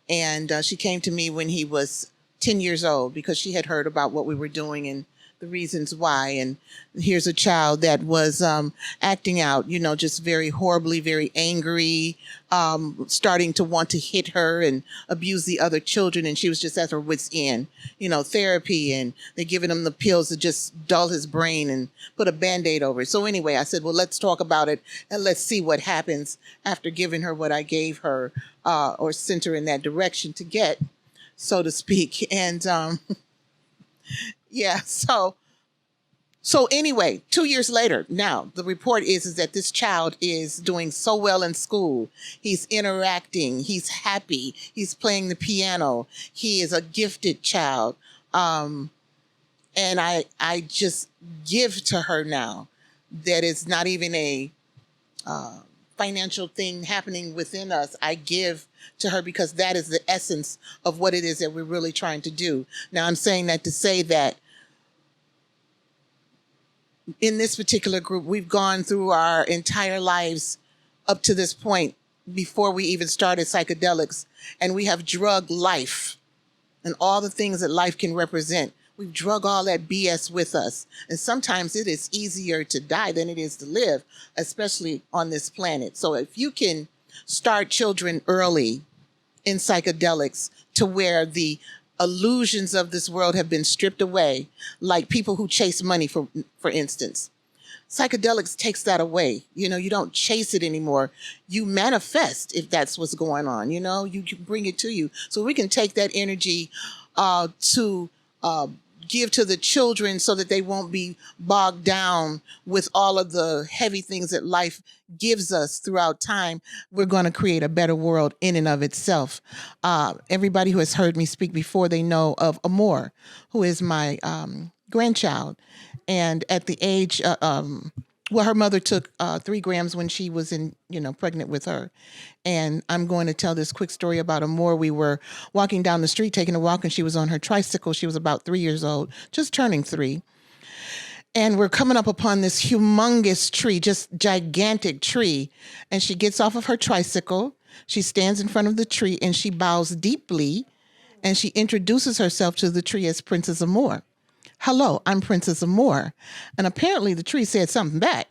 And she came to me when he was 10 years old because she had heard about what we were doing and the reasons why. And here's a child that was acting out, just very horribly, very angry, starting to want to hit her and abuse the other children. And she was just at her wit's end, therapy. And they're giving him the pills to just dull his brain and put a Band-Aid over it. So anyway, I said, well, let's talk about it and let's see what happens after giving her what I gave her or sent her in that direction to get, so to speak. And yeah, so anyway, 2 years later, now the report is that this child is doing so well in school. He's interacting. He's happy. He's playing the piano. He is a gifted child. And I just give to her now that it's not even a financial thing happening within us. I give to her because that is the essence of what it is that we're really trying to do. Now, I'm saying that to say that in this particular group, we've gone through our entire lives up to this point before we even started psychedelics, and we have drugged life and all the things that life can represent. We've drug all that BS with us. And sometimes it is easier to die than it is to live, especially on this planet. So if you can start children early in psychedelics to where the illusions of this world have been stripped away, like people who chase money, for instance. Psychedelics takes that away. You don't chase it anymore. You manifest if that's what's going on. You bring it to you. So we can take that energy to give to the children so that they won't be bogged down with all of the heavy things that life gives us throughout time. We're going to create a better world in and of itself. Everybody who has heard me speak before, they know of Amor, who is my grandchild. And at the age, her mother took 3 grams when she was pregnant with her. And I'm going to tell this quick story about Amor. We were walking down the street, taking a walk, and she was on her tricycle. She was about 3 years old, just turning 3. And we're coming up upon this humongous tree, just gigantic tree. And she gets off of her tricycle. She stands in front of the tree and she bows deeply. And she introduces herself to the tree as Princess Amor. Hello, I'm Princess Amor. And apparently the tree said something back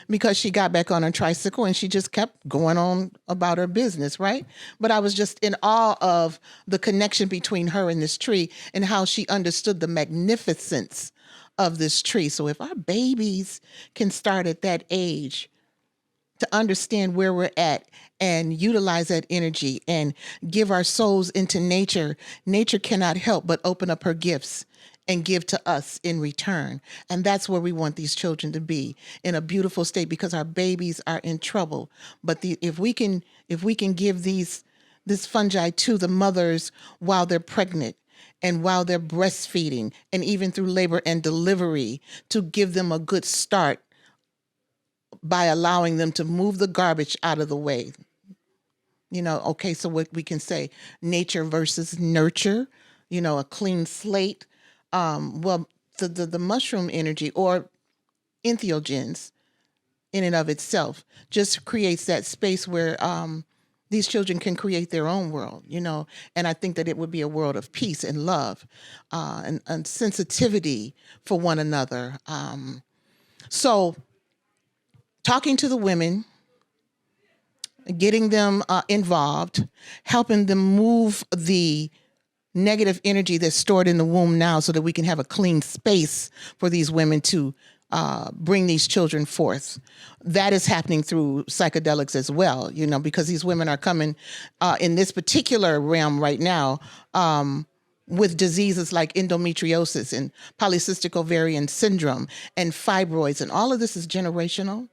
because she got back on her tricycle and she just kept going on about her business, right? But I was just in awe of the connection between her and this tree and how she understood the magnificence of this tree. So if our babies can start at that age to understand where we're at and utilize that energy and give our souls into nature, nature cannot help but open up her gifts and give to us in return. And that's where we want these children to be, in a beautiful state, because our babies are in trouble. But if we can give these this fungi to the mothers while they're pregnant and while they're breastfeeding and even through labor and delivery to give them a good start by allowing them to move the garbage out of the way. Okay, so what we can say, nature versus nurture, a clean slate. The mushroom energy or entheogens in and of itself just creates that space where these children can create their own world, and I think that it would be a world of peace and love and sensitivity for one another. So talking to the women, getting them involved, helping them move the negative energy that's stored in the womb now so that we can have a clean space for these women to bring these children forth. That is happening through psychedelics as well, because these women are coming in this particular realm right now with diseases like endometriosis and polycystic ovarian syndrome and fibroids. And all of this is generational.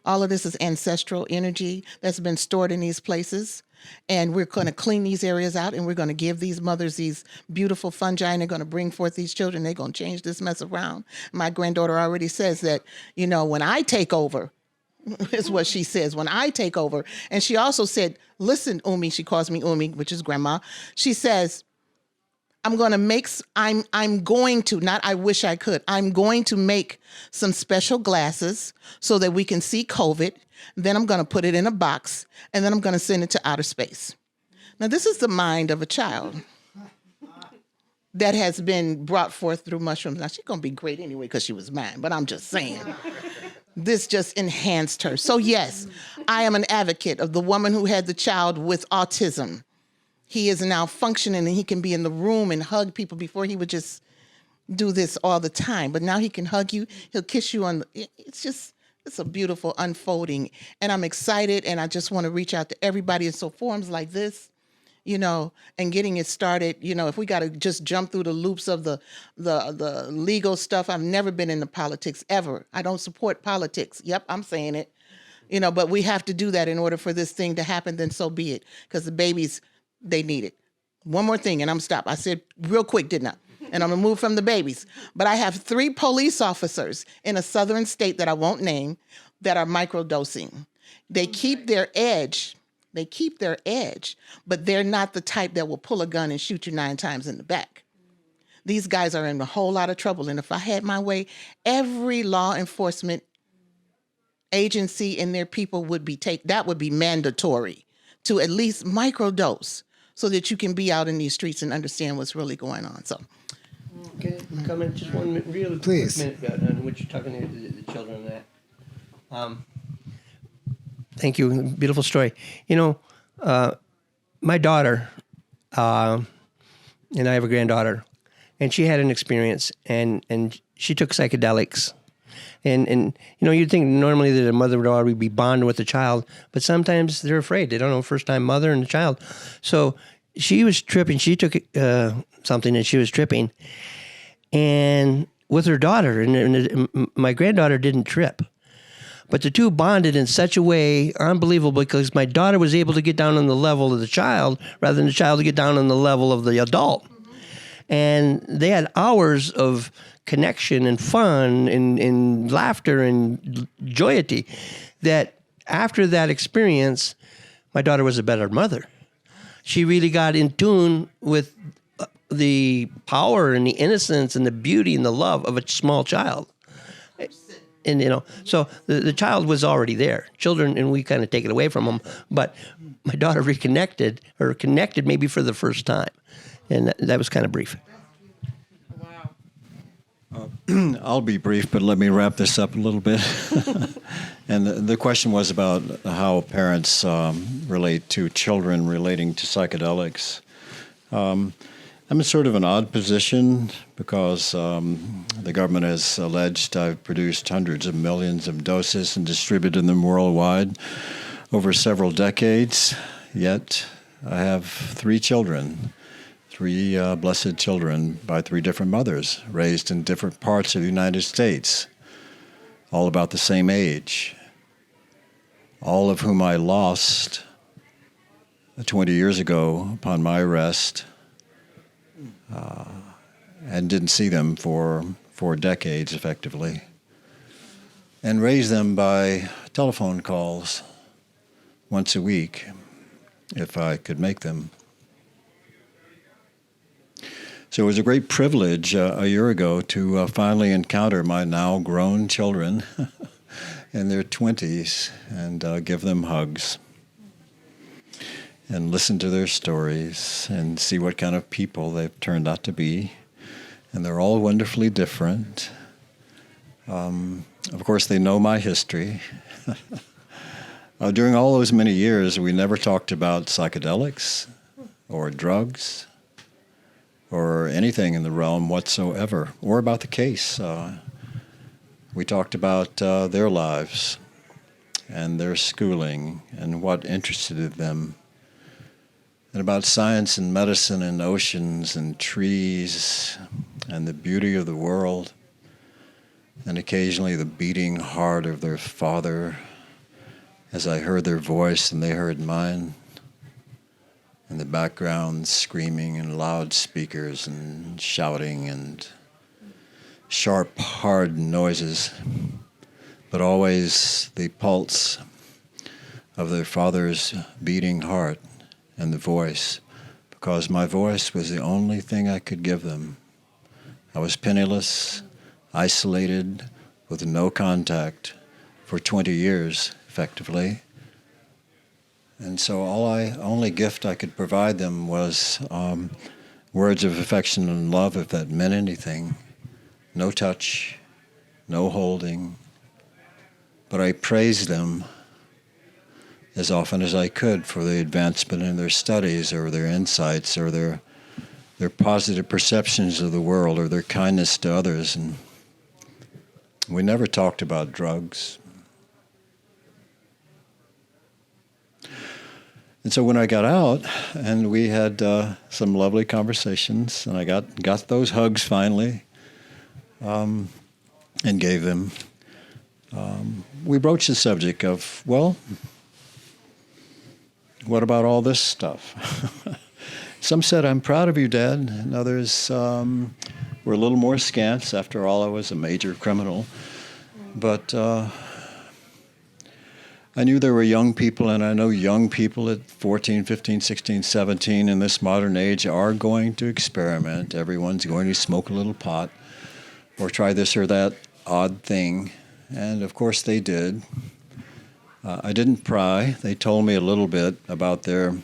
All of this is ancestral energy that's been stored in these places. And we're going to clean these areas out, and we're going to give these mothers these beautiful fungi, and they're going to bring forth these children. They're going to change this mess around. My granddaughter already says that, when I take over, is what she says, when I take over. And she also said, listen, Umi, she calls me Umi, which is grandma. She says, I'm going to, not I wish I could, I'm going to make some special glasses so that we can see COVID. Then I'm going to put it in a box, and then I'm going to send it to outer space. Now, this is the mind of a child that has been brought forth through mushrooms. Now, she's going to be great anyway because she was mine, but I'm just saying. This just enhanced her. So, yes, I am an advocate of the woman who had the child with autism. He is now functioning, and he can be in the room and hug people. Before he would just do this all the time, but now he can hug you. He'll kiss you on. It's a beautiful unfolding, and I'm excited. And I just want to reach out to everybody. And so forums like this, and getting it started. If we got to just jump through the loops of the legal stuff, I've never been into politics ever. I don't support politics. Yep, I'm saying it. But we have to do that in order for this thing to happen. Then so be it, because the babies, they need it. One more thing, and I'm stopped. I said real quick, didn't I? And I'm going to move from the babies. But I have 3 police officers in a southern state that I won't name that are microdosing. They keep their edge, but they're not the type that will pull a gun and shoot you 9 times in the back. These guys are in a whole lot of trouble. And if I had my way, every law enforcement agency and their people would be that would be mandatory to at least microdose so that you can be out in these streets and understand what's really going on. So, okay, comment just 1 minute, really Please. quick minute on what you're talking to the children and that. Thank you, beautiful story. My daughter, and I have a granddaughter, and she had an experience, and she took psychedelics. And you'd think normally that a mother would already be bonded with the child, but sometimes they're afraid. They don't know, first-time mother and the child. So she was tripping. She took something, and she was tripping. And with her daughter, and my granddaughter didn't trip. But the two bonded in such a way, unbelievable, because my daughter was able to get down on the level of the child rather than the child to get down on the level of the adult. And they had hours of connection and fun and laughter and joyity that after that experience, my daughter was a better mother. She really got in tune with the power and the innocence and the beauty and the love of a small child. And, so the child was already there. Children, and we kind of take it away from them, but my daughter reconnected, or connected maybe for the first time. And that was kind of brief. I'll be brief, but let me wrap this up a little bit. And the question was about how parents relate to children relating to psychedelics. I'm in sort of an odd position because the government has alleged I've produced hundreds of millions of doses and distributed them worldwide over several decades. Yet I have 3 children. 3 blessed children by 3 different mothers, raised in different parts of the United States, all about the same age, all of whom I lost 20 years ago upon my arrest, and didn't see them for decades, effectively, and raised them by telephone calls once a week, if I could make them. So it was a great privilege a year ago to finally encounter my now grown children in their 20s and give them hugs and listen to their stories and see what kind of people they've turned out to be. And they're all wonderfully different. Of course, they know my history. During all those many years, we never talked about psychedelics or drugs or anything in the realm whatsoever, or about the case. We talked about their lives and their schooling and what interested them, and about science and medicine and oceans and trees and the beauty of the world, and occasionally the beating heart of their father as I heard their voice and they heard mine, in the background screaming and loudspeakers and shouting and sharp, hard noises, but always the pulse of their father's beating heart and the voice, because my voice was the only thing I could give them. I was penniless, isolated, with no contact for 20 years, effectively. And so only gift I could provide them was words of affection and love, if that meant anything. No touch, no holding. But I praised them as often as I could for the advancement in their studies or their insights or their positive perceptions of the world or their kindness to others. And we never talked about drugs. And so when I got out, and we had some lovely conversations, and I got those hugs finally, and gave them, we broached the subject of, well, what about all this stuff? Some said, I'm proud of you, Dad, and others were a little more scant. After all, I was a major criminal. But I knew there were young people, and I know young people at 14, 15, 16, 17 in this modern age are going to experiment. Everyone's going to smoke a little pot or try this or that odd thing. And of course they did. I didn't pry. They told me a little bit about their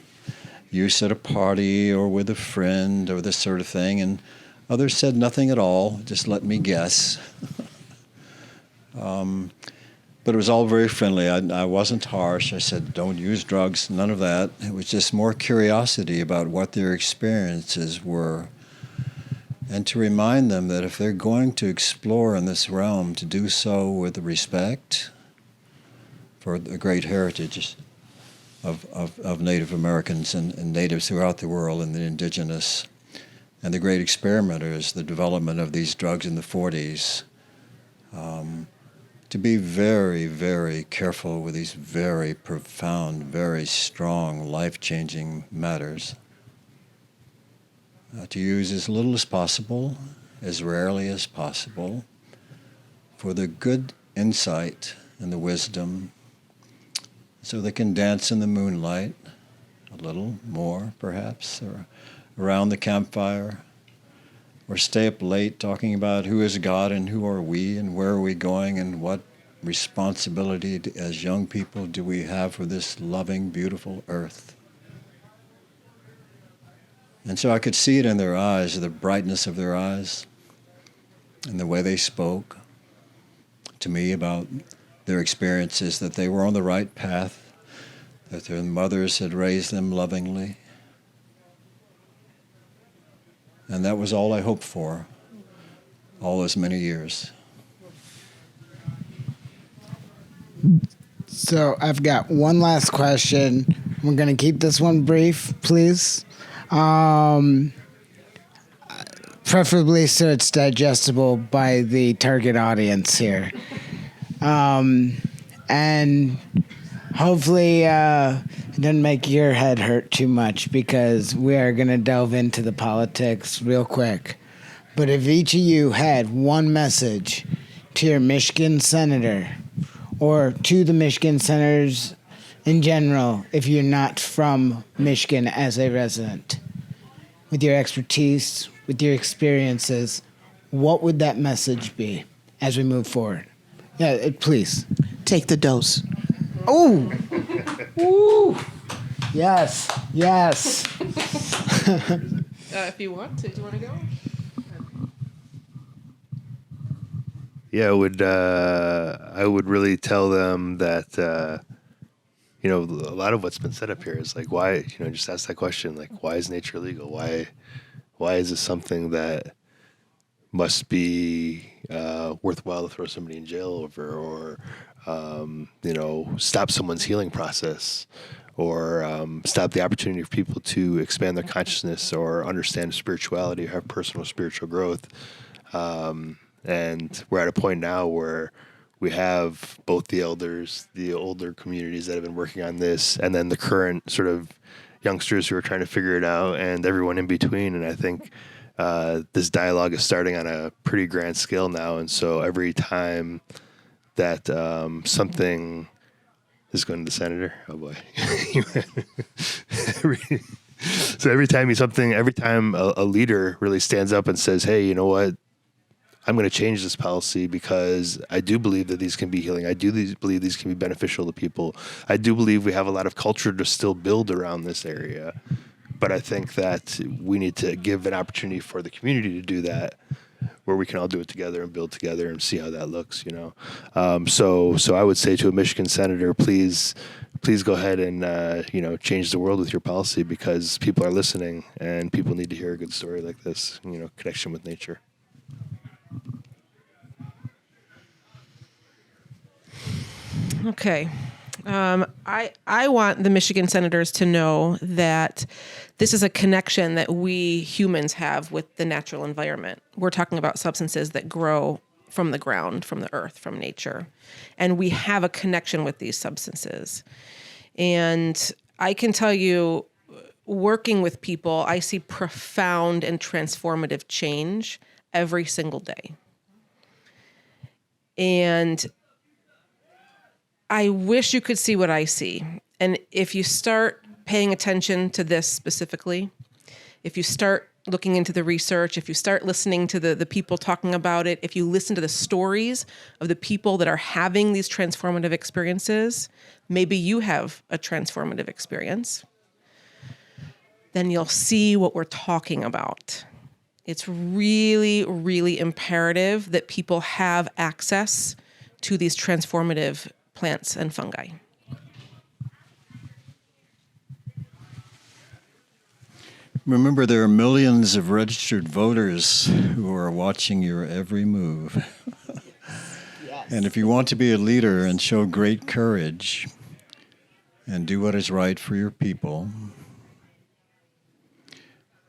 use at a party or with a friend or this sort of thing. And others said nothing at all, just let me guess. But it was all very friendly. I wasn't harsh. I said, don't use drugs, none of that. It was just more curiosity about what their experiences were. And to remind them that if they're going to explore in this realm, to do so with respect for the great heritage of Native Americans and natives throughout the world and the Indigenous, and the great experimenters, the development of these drugs in the 40s, to be very, very careful with these very profound, very strong, life-changing matters. To use as little as possible, as rarely as possible, for the good insight and the wisdom, so they can dance in the moonlight a little more, perhaps, or around the campfire, or stay up late talking about who is God and who are we and where are we going and what responsibility as young people do we have for this loving, beautiful earth. And so I could see it in their eyes, the brightness of their eyes, and the way they spoke to me about their experiences, that they were on the right path, that their mothers had raised them lovingly. And that was all I hoped for all those many years. So I've got one last question. We're going to keep this one brief, please. Preferably so it's digestible by the target audience here. And Hopefully, it doesn't make your head hurt too much because we are going to delve into the politics real quick. But if each of you had one message to your Michigan senator or to the Michigan senators in general, if you're not from Michigan as a resident, with your expertise, with your experiences, what would that message be as we move forward? Yeah, please. Take the dose. Oh, woo! Yes, yes. If you want to, do you want to go? Yeah, I would really tell them that a lot of what's been said up here is like, why, just ask that question, like, why is nature illegal? Why is this something that must be worthwhile to throw somebody in jail over, or stop someone's healing process, or stop the opportunity for people to expand their consciousness or understand spirituality or have personal spiritual growth. And we're at a point now where we have both the elders, the older communities that have been working on this, and then the current sort of youngsters who are trying to figure it out, and everyone in between. And I think this dialogue is starting on a pretty grand scale now. And so every time that something is going to the senator, oh boy. So every time a leader really stands up and says, hey, you know what? I'm going to change this policy because I do believe that these can be healing. I do believe these can be beneficial to people. I do believe we have a lot of culture to still build around this area. But I think that we need to give an opportunity for the community to do that, where we can all do it together and build together and see how that looks, So I would say to a Michigan senator, please go ahead and, change the world with your policy, because people are listening and people need to hear a good story like this, connection with nature. Okay. I want the Michigan senators to know that this is a connection that we humans have with the natural environment. We're talking about substances that grow from the ground, from the earth, from nature. And we have a connection with these substances. And I can tell you, working with people, I see profound and transformative change every single day. And I wish you could see what I see. And if you start paying attention to this specifically, if you start looking into the research, if you start listening to the people talking about it, if you listen to the stories of the people that are having these transformative experiences, maybe you have a transformative experience, then you'll see what we're talking about. It's really, really imperative that people have access to these transformative plants and fungi. Remember, there are millions of registered voters who are watching your every move. Yes. And if you want to be a leader and show great courage and do what is right for your people,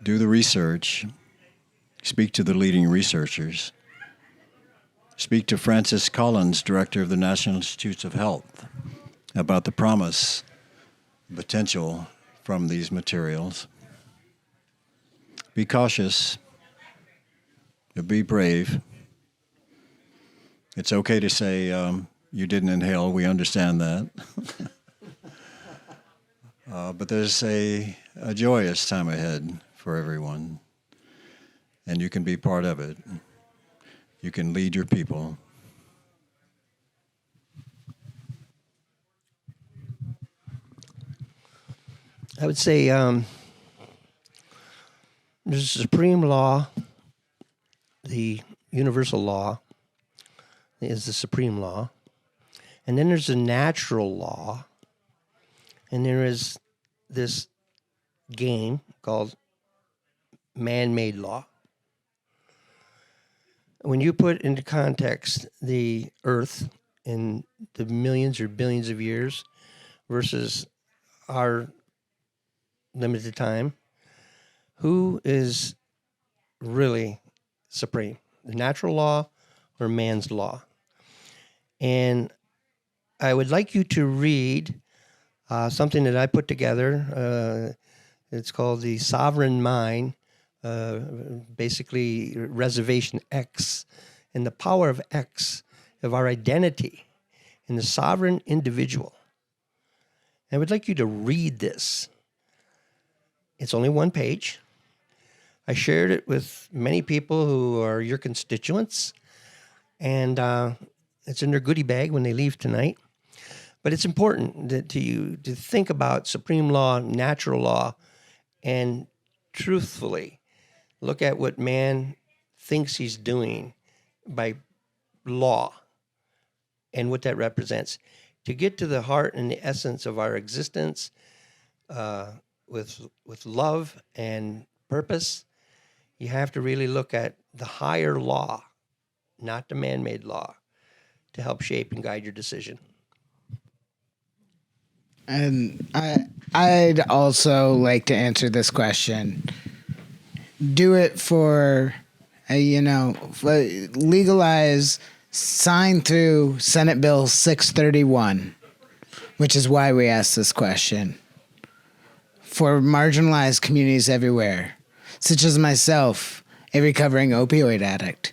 do the research, speak to the leading researchers, speak to Francis Collins, director of the National Institutes of Health, about the promise, potential from these materials. Be cautious, but be brave. It's okay to say, you didn't inhale, we understand that. But there's a joyous time ahead for everyone, and you can be part of it. You can lead your people. I would say there's a supreme law, the universal law is the supreme law. And then there's a natural law. And there is this game called man-made law. When you put into context the earth in the millions or billions of years versus our limited time, who is really supreme, the natural law or man's law? And I would like you to read something that I put together. It's called the Sovereign Mind, basically Reservation X, and the power of X, of our identity in the sovereign individual. I would like you to read this. It's only one page. I shared it with many people who are your constituents, and it's in their goodie bag when they leave tonight. But it's important to you to think about supreme law, natural law, and truthfully look at what man thinks he's doing by law and what that represents. To get to the heart and the essence of our existence with love and purpose, you have to really look at the higher law, not the man-made law, to help shape and guide your decision. And I'd also like to answer this question. Do it for, legalize, sign through Senate Bill 631, which is why we asked this question. For marginalized communities everywhere, such as myself, a recovering opioid addict,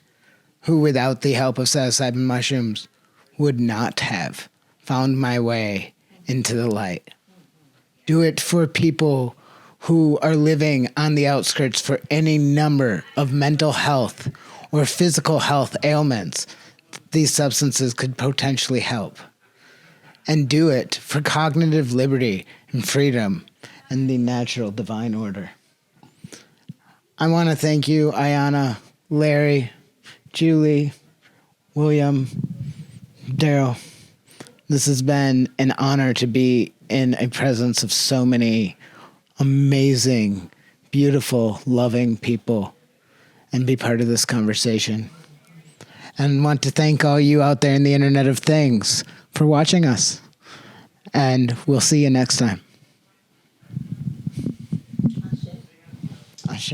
who without the help of psilocybin mushrooms would not have found my way into the light. Do it for people who are living on the outskirts for any number of mental health or physical health ailments these substances could potentially help. And do it for cognitive liberty and freedom and the natural divine order. I want to thank you, Ayana, Larry, Julie, William, Darryl. This has been an honor to be in a presence of so many amazing, beautiful, loving people and be part of this conversation. And want to thank all you out there in the Internet of Things for watching us. And we'll see you next time. Ashe.